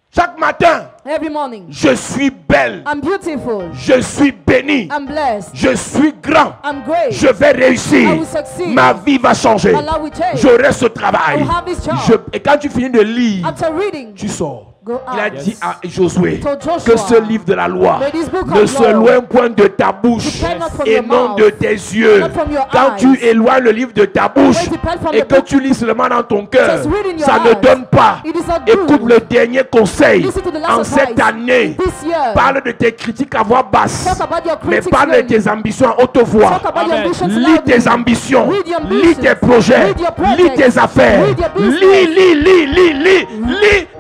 Chaque matin, Every morning. je suis belle, I'm beautiful. je suis bénie, I'm blessed. je suis grand, I'm great. je vais réussir, I will succeed. ma vie va changer, My life will change. j'aurai ce travail. I will have this job. Et quand tu finis de lire, After reading, tu sors. Go Il a out. dit à Josué Told Joshua, que ce livre de la loi may this book ne of se law loin point de ta bouche depend not from et your non mouth, de tes yeux. not from your Quand eyes. tu éloignes le livre de ta bouche When it depend from et the que book, tu lis seulement dans ton cœur, just read in your ça ne heart. donne pas. It is not Écoute good. le dernier conseil. Listen to the last En advice. cette année, This year, parle de tes critiques à voix basse, talk about your mais critics parle de slowly. tes ambitions à haute voix. Talk about your Amen. ambitions Lis loudly. tes ambitions, Read your lis ambitions. tes projets, Read your lis projects. tes affaires. Read your business. Lis.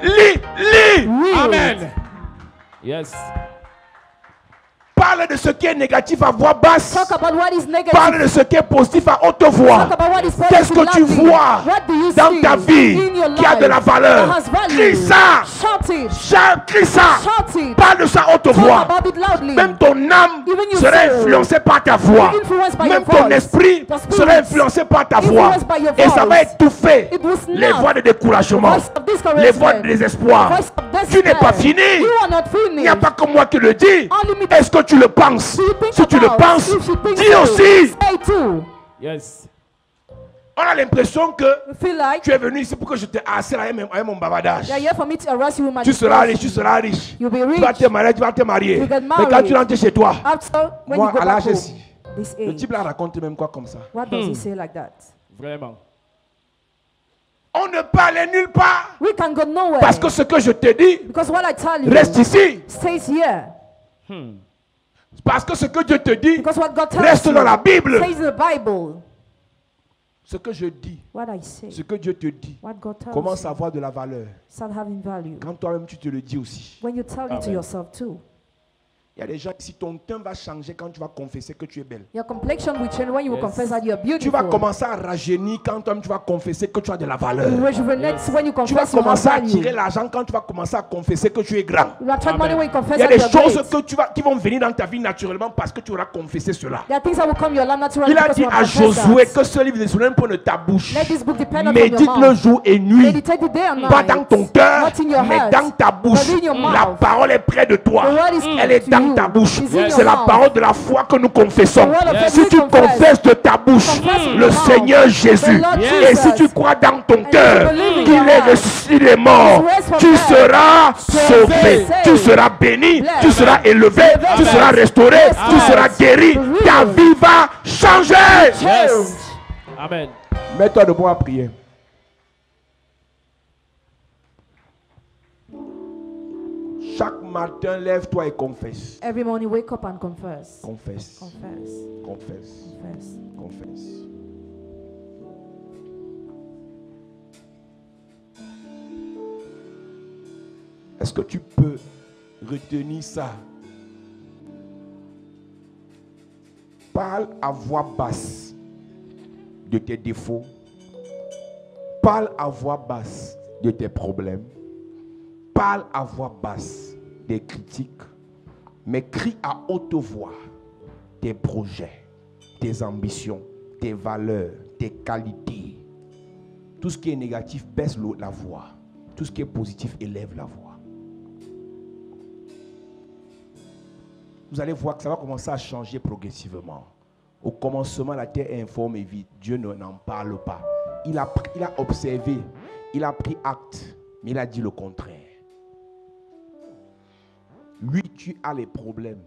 Read. Amen. Yes. Parle de ce qui est négatif à voix basse. Talk about what is negative. Parle de ce qui est positif à haute voix. Talk about what is positive Qu'est-ce que tu loudly. vois What do you dans see ta vie in your qui a de la life valeur? that has value? Crie ça. Shout it. Crie ça. Shout it. Parle de ça à haute Talk voix. about it loudly. Même ton âme Even your serait soul influencée par ta voix. will be influenced by Même your ton voice. esprit Your spirit serait influencé par ta voix. influenced by your Et ça va voice. étouffer It will les snap voix de découragement, voice of discouragement, les voix de désespoir. voice of Tu n'es pas fini. You are not Il finished. n'y a pas que moi qui le dis. Only me. Est-ce que tu le penses? Do you think Si tu le about? penses, If you think dis so, aussi. say too. Yes. On a l'impression que You feel like tu es venu ici pour que je te harcèle avec mon bavardage. you're here for me to harass you with my Tu seras riche, discourse. tu seras riche. You'll be Tu vas rich. te marier, tu vas te marier. You get Mais quand married. tu rentres chez toi, After, when moi, you go à back l'âge home, ici, this le age, type là raconte même quoi comme ça. what does he say like that? Vraiment. On ne peut aller nulle part. We can go nowhere. Parce que ce que je te dis Because what I tell you reste ici. stays here. Parce que ce que Dieu te dit Because what God tells reste you dans la Bible. stays in the Bible. Ce que je dis, What I say, ce que Dieu te dit, what God tells commence à you, avoir de la valeur. start having value. Quand toi-même tu te le dis aussi. When you tell it to Amen. yourself too. Il y a des gens, si ton teint va changer quand tu vas confesser que tu es belle. Your complexion will change when you Yes. confess that you are Tu vas beautiful. commencer à rajeunir quand toi-même tu vas confesser que tu as de la valeur. You rejuvenate when you Tu vas confess you have commencer à value. tirer l'argent quand tu vas commencer à confesser que tu es grand. You attract money Amen. when you confess Il y a that des you are choses great. qui vont venir dans ta vie naturellement parce que tu auras confessé cela. There are things that will come in your life naturally Il a because dit you à have confessed Josué that. que ce livre ne se loin point de ta bouche. Let this book depend on your Médite le mouth. jour et nuit. Meditate it day and night. Pas dans ton cœur, Not in your mais heart, dans ta bouche. but in your La mouth. parole est près de toi. The word is Elle est to dans you. ta bouche. It's in C'est your la mouth. parole de la foi que nous confessons. The word of faith Si we tu confess. confesses de ta bouche Confess in le your mouth. Seigneur Jésus, The Lord et si Jesus. tu crois dans ton And cœur if you believe in qu'il your est heart, ressuscité des morts, He is raised from tu dead. seras sauvé, Saved. tu seras béni, Blessed. tu seras élevé, tu Amen. seras restauré, tu Amen. seras guéri. Amen. Ta vie va changer. Yes. Amen. Mets-toi debout à prier. Chaque matin, lève-toi et confesse. Every morning, wake up and confess. Confesse. Confess. Confesse. Confess. Confesse. Est-ce que tu peux retenir ça? Parle à voix basse de tes défauts. Parle à voix basse de tes problèmes. Parle à voix basse des critiques. Mais crie à haute voix tes projets, tes ambitions, tes valeurs, tes qualités. Tout ce qui est négatif, baisse la voix. Tout ce qui est positif, élève la voix. Vous allez voir que ça va commencer à changer progressivement. Au commencement, la terre est informe et vide. Dieu n'en parle pas. Il a observé, il a pris acte, mais il a dit le contraire. Lui, tu as les problèmes,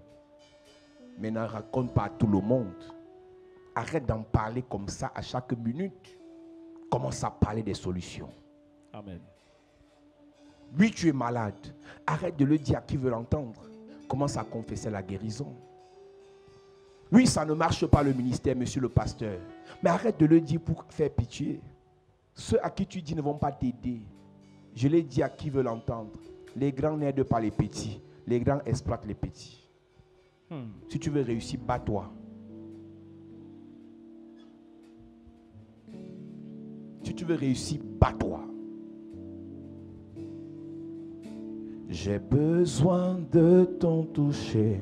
mais n'en raconte pas à tout le monde. Arrête d'en parler comme ça à chaque minute. Commence à parler des solutions. Amen. Lui, tu es malade. Arrête de le dire à qui veut l'entendre. Commence à confesser la guérison. Oui, ça ne marche pas le ministère, monsieur le pasteur. Mais arrête de le dire pour faire pitié. Ceux à qui tu dis ne vont pas t'aider. Je l'ai dit à qui veut l'entendre. Les grands n'aident pas les petits. Les grands exploitent les petits. Si tu veux réussir, bats-toi. Si tu veux réussir, bats-toi. J'ai besoin de ton toucher.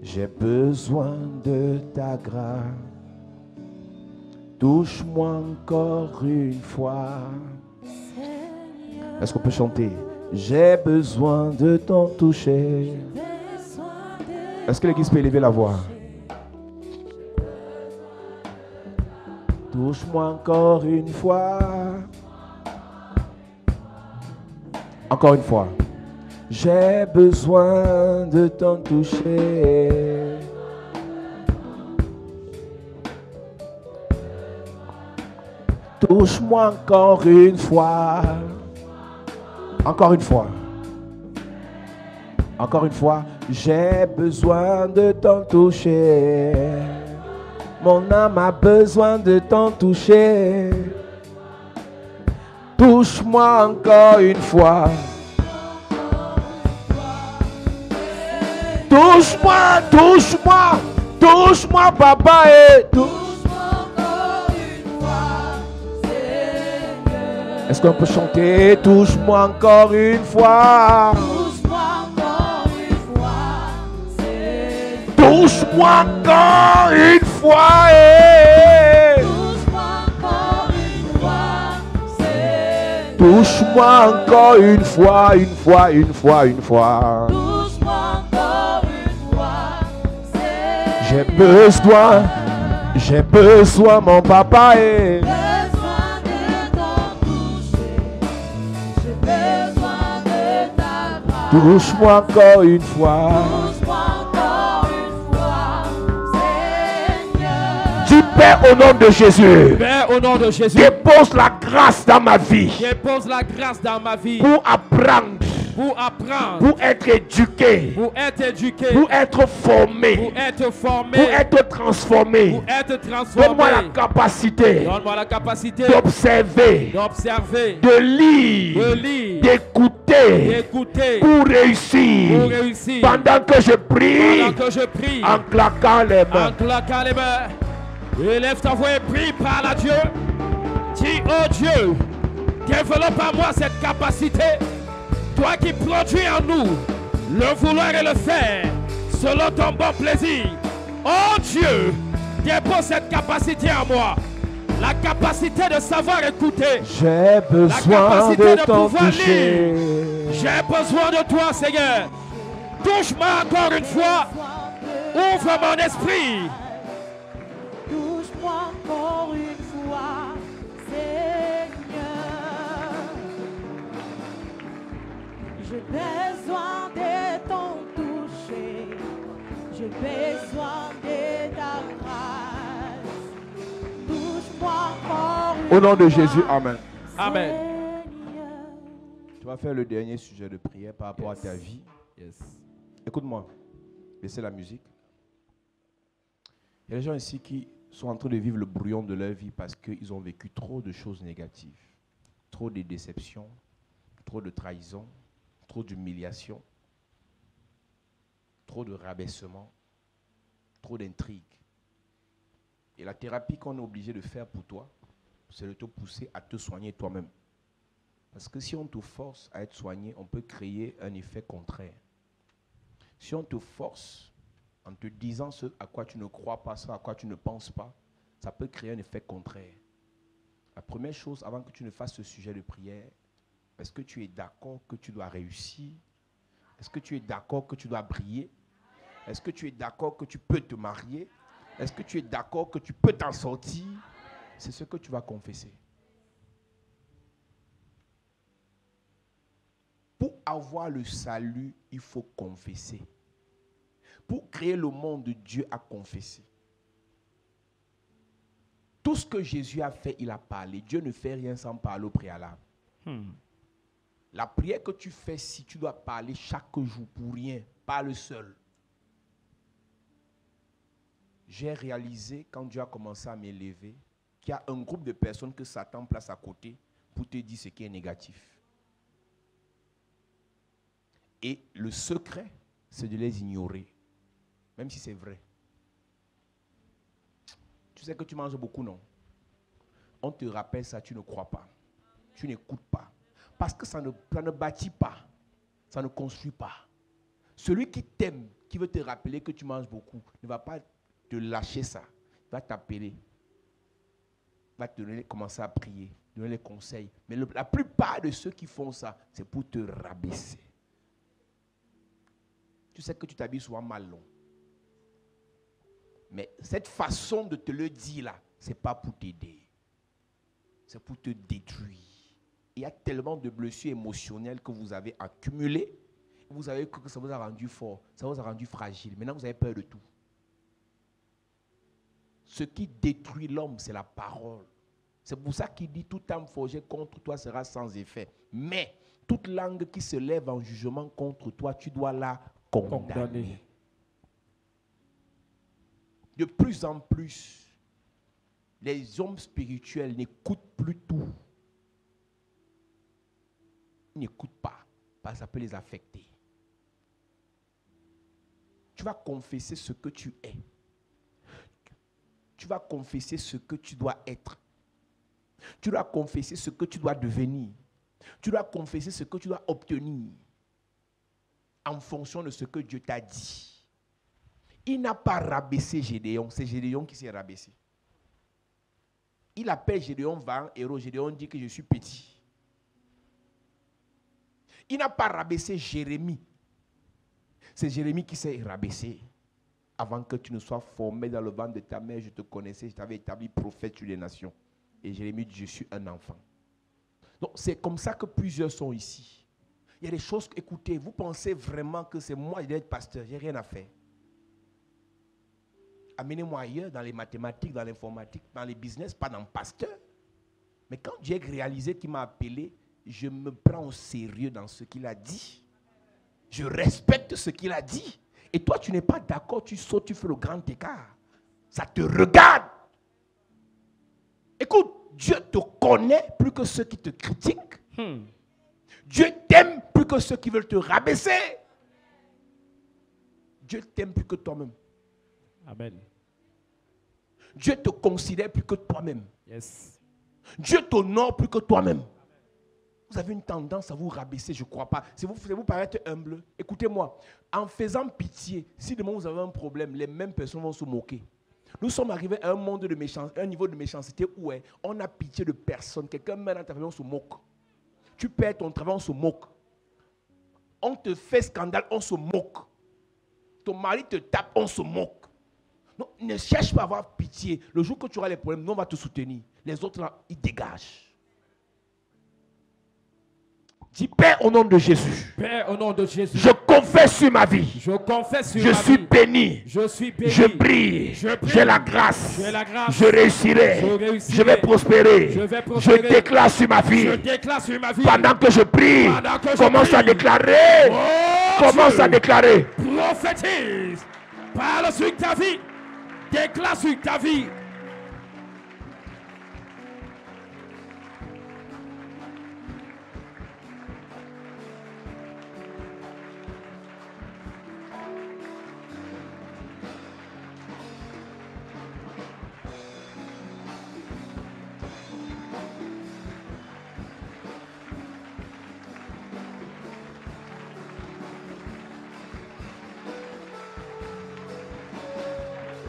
J'ai besoin de ta grâce. Touche-moi encore une fois. Est-ce qu'on peut chanter? J'ai besoin de ton toucher. Est-ce que l'église peut élever la voix? Touche-moi encore une fois. Encore une fois. J'ai besoin de t'en toucher. Touche-moi encore une fois. Encore une fois. Encore une fois. J'ai besoin de t'en toucher. Mon âme a besoin de t'en toucher. Touche-moi encore une fois. Touche-moi, touche-moi, touche-moi, papa, et touche-moi encore une fois, Seigneur. Est-ce qu'on peut chanter? Touche-moi encore une fois. Touche-moi encore une fois, Seigneur. Touche-moi encore une fois, et Touche-moi encore une fois, Seigneur. touche-moi encore une fois, une fois, une fois, une fois. Touche-moi encore une fois, Seigneur. J'ai besoin, mon papa, et Besoin de t'en toucher. J'ai besoin de ta grâce. touche-moi encore une fois. Touche-moi encore une fois, Seigneur. Dis Père au nom de Jésus. Père, au nom de Jésus, Dépose la grâce dans ma vie dépose la grâce dans ma vie pour apprendre, pour apprendre, pour être éduqué, pour être éduqué, pour être formé, pour être formé, pour être transformé. pour être transformé. Donne-moi la capacité Donne-moi la capacité d'observer, d'observer, de lire, de lire, d'écouter d'écouter pour réussir. pour réussir. Pendant que je prie, Pendant que je prie, en claquant les mains. en claquant les mains, élève ta voix et prie, parle à Dieu. Dis, oh Dieu, développe en moi cette capacité. Toi qui produis en nous le vouloir et le faire selon ton bon plaisir. Oh Dieu, dépose cette capacité en moi. La capacité de savoir écouter. J'ai besoin capacité de de t'en pouvoir toucher. J'ai besoin de toi, Seigneur. Touche-moi encore une fois. Ouvre mon esprit. Touche-moi encore une fois, Seigneur. J'ai besoin de ton toucher. J'ai besoin de ta grâce. Touche-moi encore une fois. Au nom de Jésus, amen. Amen. Seigneur. Tu vas faire le dernier sujet de prière par rapport à ta vie. Yes. Écoute-moi. Laissez la musique. Il y a des gens ici qui sont en train de vivre le brouillon de leur vie parce qu'ils ont vécu trop de choses négatives, trop de déceptions, trop de trahison, trop d'humiliation, trop de rabaissement, trop d'intrigues. Et la thérapie qu'on est obligé de faire pour toi, c'est de te pousser à te soigner toi-même. Parce que si on te force à être soigné, on peut créer un effet contraire. Si on te force en te disant ce à quoi tu ne crois pas, ce à quoi tu ne penses pas, ça peut créer un effet contraire. La première chose, avant que tu ne fasses ce sujet de prière, est-ce que tu es d'accord que tu dois réussir? Est-ce que tu es d'accord que tu dois briller? Est-ce que tu es d'accord que tu peux te marier? Est-ce que tu es d'accord que tu peux t'en sortir? C'est ce que tu vas confesser. Pour avoir le salut, il faut confesser. Pour créer le monde de Dieu à confesser. Tout ce que Jésus a fait, il a parlé. Dieu ne fait rien sans parler au préalable. La prière que tu fais, si tu dois parler chaque jour pour rien, parle seul. J'ai réalisé, quand Dieu a commencé à m'élever, qu'il y a un groupe de personnes que Satan place à côté pour te dire ce qui est négatif. Et le secret, c'est de les ignorer. Même si c'est vrai. Tu sais que tu manges beaucoup, non? On te rappelle ça, tu ne crois pas. Tu n'écoutes pas. Parce que ça ne bâtit pas. Ça ne construit pas. Celui qui t'aime, qui veut te rappeler que tu manges beaucoup, ne va pas te lâcher ça. Il va t'appeler. Il va te donner, commencer à prier, donner les conseils. Mais la plupart de ceux qui font ça, c'est pour te rabaisser. Tu sais que tu t'habilles souvent mal, non? Mais cette façon de te le dire là, ce n'est pas pour t'aider. C'est pour te détruire. Il y a tellement de blessures émotionnelles que vous avez accumulées. Vous avez cru que ça vous a rendu fort, ça vous a rendu fragile. Maintenant, vous avez peur de tout. Ce qui détruit l'homme, c'est la parole. C'est pour ça qu'il dit, toute âme forgée contre toi sera sans effet. Mais toute langue qui se lève en jugement contre toi, tu dois la condamner. De plus en plus, les hommes spirituels n'écoutent plus tout. Ils n'écoutent pas, parce que ça peut les affecter. Tu vas confesser ce que tu es. Tu vas confesser ce que tu dois être. Tu dois confesser ce que tu dois devenir. Tu dois confesser ce que tu dois obtenir en fonction de ce que Dieu t'a dit. Il n'a pas rabaissé Gédéon, c'est Gédéon qui s'est rabaissé. Il appelle Gédéon vaillant héros. Gédéon dit que je suis petit. Il n'a pas rabaissé Jérémie. C'est Jérémie qui s'est rabaissé. Avant que tu ne sois formé dans le ventre de ta mère, je te connaissais, je t'avais établi prophète sur les nations. Et Jérémie dit, je suis un enfant. Donc c'est comme ça que plusieurs sont ici. Il y a des choses, écoutez, vous pensez vraiment que c'est moi qui dois être pasteur, je n'ai rien à faire. Amenez-moi ailleurs, dans les mathématiques, dans l'informatique, dans les business, pas dans le pasteur. Mais quand Dieu a réalisé qu'il m'a appelé, je me prends au sérieux dans ce qu'il a dit. Je respecte ce qu'il a dit. Et toi, tu n'es pas d'accord, tu sautes, tu fais le grand écart. Ça te regarde. Écoute, Dieu te connaît plus que ceux qui te critiquent. Dieu t'aime plus que ceux qui veulent te rabaisser. Dieu t'aime plus que toi-même. Amen. Dieu te considère plus que toi-même. Yes. Dieu t'honore plus que toi-même. Vous avez une tendance à vous rabaisser, je ne crois pas. Si vous paraître humble, écoutez-moi, en faisant pitié, si demain vous avez un problème, les mêmes personnes vont se moquer. Nous sommes arrivés à un monde de méchanceté, un niveau de méchanceté où on a pitié de personne. Quelqu'un meurt dans ta famille, on se moque. Tu perds ton travail, on se moque. On te fait scandale, on se moque. Ton mari te tape, on se moque. Non, ne cherche pas à avoir pitié. Le jour que tu auras les problèmes, nous on va te soutenir. Les autres là, ils dégagent. Dis Père au nom de Jésus. Père au nom de Jésus. Je confesse sur ma vie. Je confesse sur je ma suis vie. Béni. Je suis béni. Je brille. J'ai la grâce. J'ai la grâce. Je réussirai. Je vais prospérer. Je déclare sur ma vie. Je déclare sur ma vie. Pendant que je prie, commence à déclarer. Commence à déclarer. Prophétise. Parle sur ta vie. Déclare sur ta vie.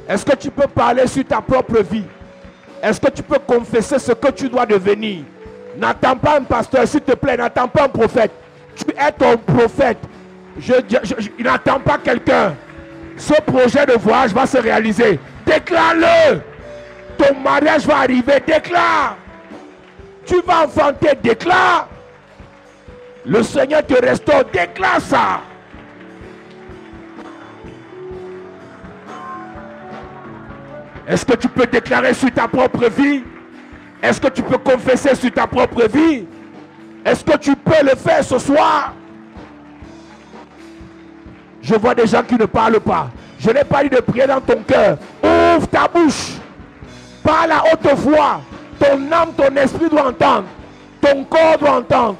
Est-ce que tu peux parler sur ta propre vie? Est-ce que tu peux confesser ce que tu dois devenir? N'attends pas un pasteur, s'il te plaît, n'attends pas un prophète. Tu es ton prophète. Il n'attend pas quelqu'un. Ce projet de voyage va se réaliser. Déclare-le. Ton mariage va arriver. Déclare. Tu vas enfanter. Déclare. Le Seigneur te restaure. Déclare ça. Est-ce que tu peux déclarer sur ta propre vie? Est-ce que tu peux confesser sur ta propre vie? Est-ce que tu peux le faire ce soir? Je vois des gens qui ne parlent pas. Je n'ai pas dit de prier dans ton cœur. Ouvre ta bouche. Parle à haute voix. Ton âme, ton esprit doit entendre. Ton corps doit entendre.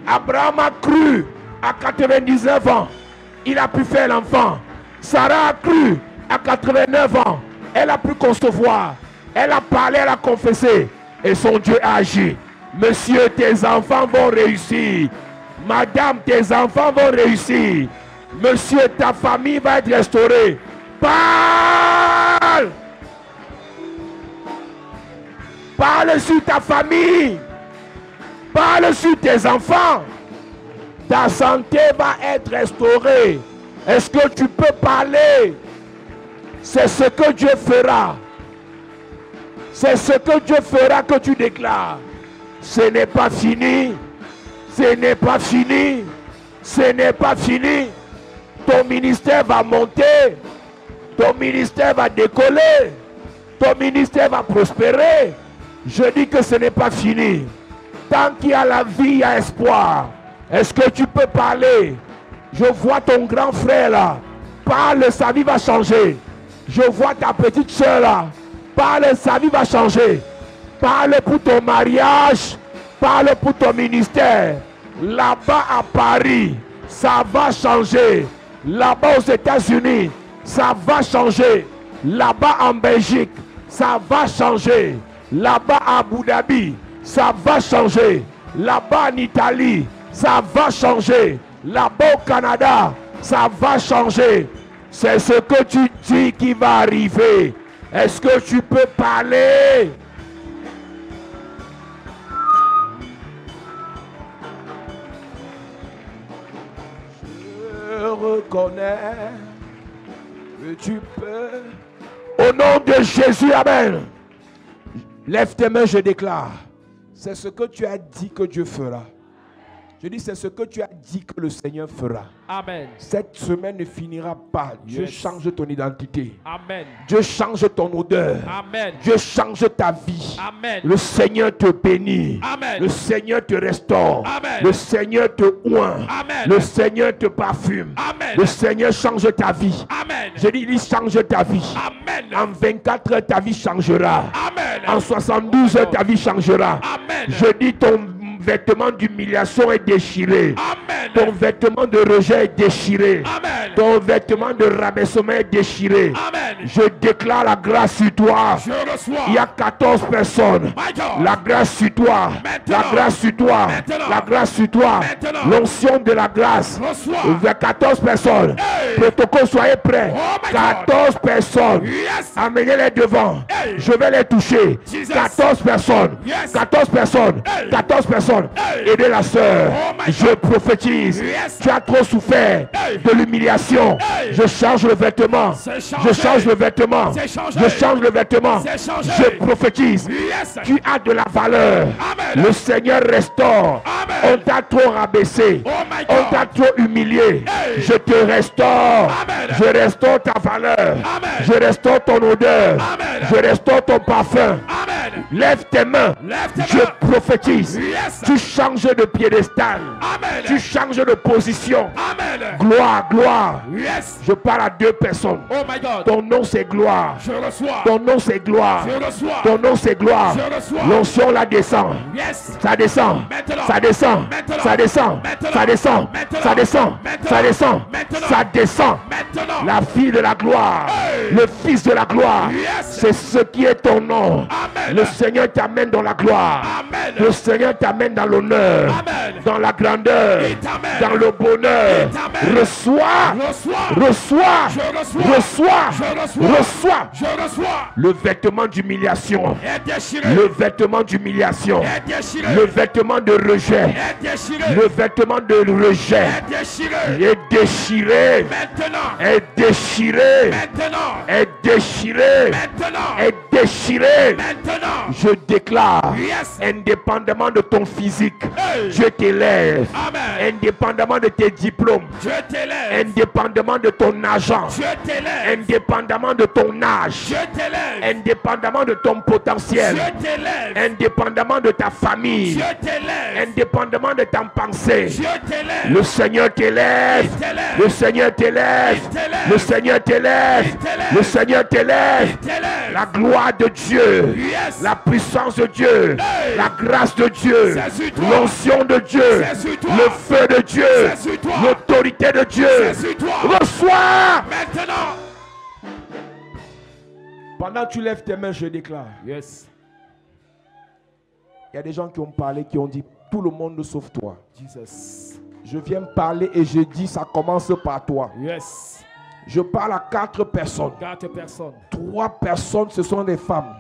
Abraham a cru. À 99 ans, il a pu faire l'enfant. Sarah a cru. À 89 ans, elle a pu concevoir. Elle a parlé, elle a confessé. Et son Dieu a agi. Monsieur, tes enfants vont réussir. Madame, tes enfants vont réussir. Monsieur, ta famille va être restaurée. Parle. Parle sur ta famille. Parle sur tes enfants. Ta santé va être restaurée. Est-ce que tu peux parler? C'est ce que Dieu fera. C'est ce que Dieu fera que tu déclares. Ce n'est pas fini. Ce n'est pas fini. Ce n'est pas fini. Ton ministère va monter. Ton ministère va décoller. Ton ministère va prospérer. Je dis que ce n'est pas fini. Tant qu'il y a la vie, il y a espoir. Est-ce que tu peux parler? Je vois ton grand frère là. Parle, sa vie va changer. Je vois ta petite soeur là. Parle, sa vie va changer. Parle pour ton mariage. Parle pour ton ministère. Là-bas à Paris, ça va changer. Là-bas aux États-Unis, ça va changer. Là-bas en Belgique, ça va changer. Là-bas à Abu Dhabi, ça va changer. Là-bas en Italie, ça va changer. Là-bas au Canada, ça va changer. C'est ce que tu dis qui va arriver. Est-ce que tu peux parler? Je reconnais que tu peux. Au nom de Jésus, amen. Lève tes mains, je déclare. C'est ce que tu as dit que Dieu fera. Je dis, c'est ce que tu as dit que le Seigneur fera. Amen. Cette semaine ne finira pas. Dieu change ton identité. Amen. Dieu change ton odeur. Amen. Dieu change ta vie. Amen. Le Seigneur te bénit. Amen. Le Seigneur te restaure. Amen. Le Seigneur te oint. Amen. Le Seigneur te parfume. Amen. Le Seigneur change ta vie. Amen. Je dis, il change ta vie. Amen. En 24 heures, ta vie changera. Amen. En 72 heures, ta vie changera. Amen. Je dis, ton vêtement d'humiliation est déchiré. Amen. Ton vêtement de rejet est déchiré. Amen. Ton vêtement de rabaissement est déchiré. Amen. Je déclare la grâce sur toi. Je reçois. Il y a 14 personnes. My God. La grâce sur toi. Maintenant. La grâce sur toi. Maintenant. La grâce sur toi. Maintenant. L'onction de la grâce. Reçois. Vers 14 personnes. Hey. Protocole, soyez prêts. Oh my 14 personnes. Yes. Amenez-les devant. Hey. Je vais les toucher. Jesus. 14 personnes. Yes. 14 personnes. Hey. 14 personnes. Hey. Aidez la sœur. Oh my Je prophétise. Yes. Tu as trop souffert Hey. de l'humiliation. Hey. Je change le vêtement. C'est changé. Je change le vêtement. C'est changé. Je change le vêtement. C'est changé. Je prophétise. Yes. Tu as de la valeur. Amen. Le Seigneur restaure. Amen. On t'a trop rabaissé. Oh my On God. t'a trop humilié. Hey. Je te restaure. Amen. Je restaure ta valeur. Amen. Je restaure ton odeur. Amen. Je restaure ton parfum. Amen. Lève tes mains. Lève tes Je mains. prophétise. Yes. Tu changes de piédestal. Amen. Tu changes de position. Amen. Gloire, gloire. Yes. Je parle à deux personnes. Oh my God. Ton nom c'est gloire. Je reçois. Ton nom c'est gloire. Je reçois. Ton nom c'est gloire. Je reçois. L'onction la descend. Yes. Ça descend. Maintenant. Ça descend. Maintenant. Ça descend. Maintenant. Ça descend. Maintenant. Ça descend. Maintenant. Ça descend. Maintenant. Ça descend. Maintenant. La fille de la gloire. Hey. Le fils de la gloire. Yes. C'est ce qui est ton nom. Amen. Le Seigneur t'amène dans la gloire. Amen. Le Seigneur t'amène dans l'honneur. Amen. Dans la grandeur. Il t'amène. Dans le bonheur. Il t'amène. Reçois. Reçois. Reçois. Je reçois. Reçois. Je reçois. Reçois. Je reçois. Le vêtement d'humiliation. Est déchiré. Le vêtement d'humiliation. Est déchiré. Le vêtement de rejet. Est déchiré. Le vêtement de rejet Est déchiré. est déchiré. Maintenant. Est déchiré. Maintenant. Est déchiré. Maintenant. Est déchiré. Maintenant. Je déclare, Yes. indépendamment de ton physique, Hey. Dieu t'élève. Amen. Indépendamment de tes diplômes, Je t'élève. indépendamment de ton argent, Je t'élève. indépendamment de ton âge, Je t'élève. indépendamment de ton potentiel, Je t'élève. indépendamment de ta famille, Je t'élève. indépendamment de ta pensée. Je t'élève. Le Seigneur t'élève. Il t'élève. Le Seigneur t'élève. Il t'élève. Le Seigneur t'élève. Il t'élève. Le Seigneur t'élève. Il t'élève. La gloire de Dieu. Yes. La puissance de Dieu. Hey. La grâce de Dieu. C'est sur toi. L'onction de Dieu. C'est sur toi. Le feu de Dieu. C'est sur toi. L'autorité de Dieu. C'est sur toi. Reçois. Maintenant. Pendant que tu lèves tes mains, je déclare. Yes. Il y a des gens qui ont parlé, qui ont dit tout le monde sauf toi. Jesus. Je viens parler et je dis ça commence par toi. Yes. Je parle à 4 personnes. 4 personnes. 3 personnes, ce sont des femmes.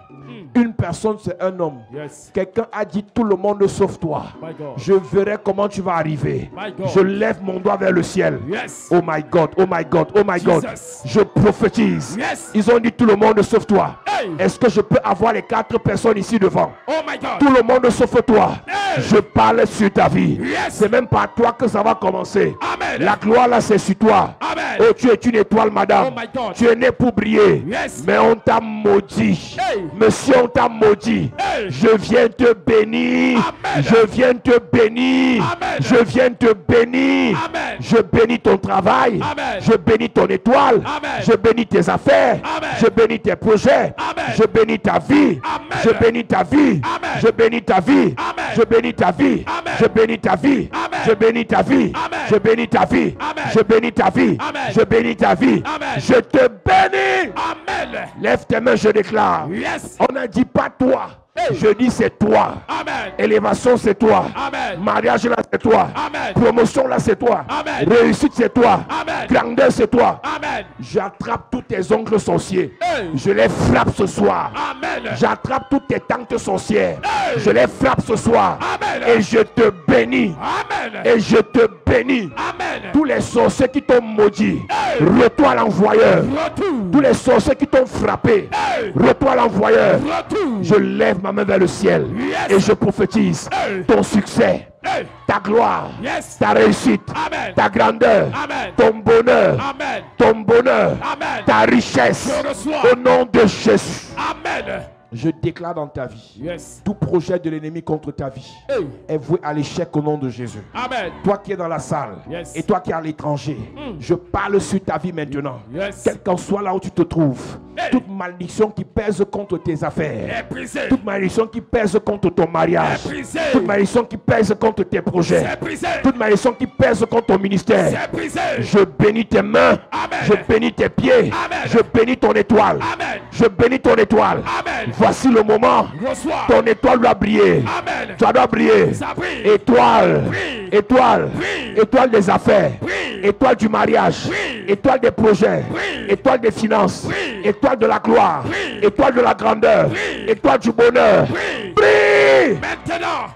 Une personne, c'est un homme. Yes. Quelqu'un a dit tout le monde sauf toi. My God. Je verrai comment tu vas arriver. My God. Je lève mon doigt vers le ciel. Yes. Oh my God, oh my God, oh my God. Jesus. Je prophétise. Yes. Ils ont dit tout le monde sauf toi. Hey. Est-ce que je peux avoir les 4 personnes ici devant? Oh my God. Tout le monde sauf toi. Hey. Je parle sur ta vie. Yes. C'est même par toi que ça va commencer. Amen. La gloire là, c'est sur toi. Amen. Oh, tu es une étoile, madame. Oh my God. Tu es né pour briller. Yes. Mais on t'a maudit. Hey. Monsieur, on t'a maudit. Hey. Je viens te bénir. Amen. Je viens te bénir. Amen. Je viens te bénir. Amen. Je bénis ton travail. Amen. Je bénis ton étoile. Amen. Je bénis tes affaires. Amen. Je bénis tes projets. Amen. Je bénis ta vie. Amen. Je bénis ta vie. Amen. Je bénis ta vie. Amen. Je bénis ta vie. Amen. Je bénis ta vie. Amen. Je bénis ta vie. Amen. Je bénis ta vie. Amen. Je bénis ta vie. Amen. Je bénis ta vie. Amen. Je te bénis. Amen. Lève tes mains, je déclare. Yes. On n'a dit pas toi. Hey. Je dis c'est toi. Amen. Élévation, c'est toi. Amen. Mariage, là, c'est toi. Amen. Promotion, là, c'est toi. Amen. Réussite, c'est toi. Amen. Grandeur, c'est toi. Amen. J'attrape tous tes oncles sorciers. Hey. Je les frappe ce soir. Amen. J'attrape toutes tes tantes sorcières. Hey. Je les frappe ce soir. Amen. Et je te bénis. Amen. Et je te bénis. Amen. Tous les sorciers qui t'ont maudit, Hey. retourne l'envoyeur. Retour. Tous les sorciers qui t'ont frappé, Hey. retourne l'envoyeur. Retour. Je lève ma main vers le ciel. Yes. Et je prophétise Hey. ton succès, Hey. ta gloire, Yes. ta réussite, Amen. ta grandeur, Amen. ton bonheur, Amen. ton bonheur, Amen. ta richesse. Je reçois. Au nom de Jésus. Amen. Je déclare dans ta vie, Yes. tout projet de l'ennemi contre ta vie Hey. est voué à l'échec au nom de Jésus. Amen. Toi qui es dans la salle Yes. et toi qui es à l'étranger, je parle sur ta vie maintenant. Yes. Quel qu'en soit là où tu te trouves, Hey. toute malédiction qui pèse contre tes affaires, Est brisé. toute malédiction qui pèse contre ton mariage, C'est brisé. toute malédiction qui pèse contre tes projets, C'est brisé. toute malédiction qui pèse contre ton ministère, C'est brisé. je bénis tes mains, Amen. je bénis tes pieds, Amen. je bénis ton étoile, Amen. je bénis ton étoile. Amen. Voici le moment, Reçois. ton étoile doit briller. Amen. Tu dois briller. Ça brille. Étoile, Brille. étoile, Brille. étoile des affaires, Brille. étoile du mariage, Brille. étoile des projets, Brille. étoile des finances, Brille. étoile de la gloire, Brille. étoile de la grandeur, Brille. étoile du bonheur. Brille. Brille. Maintenant.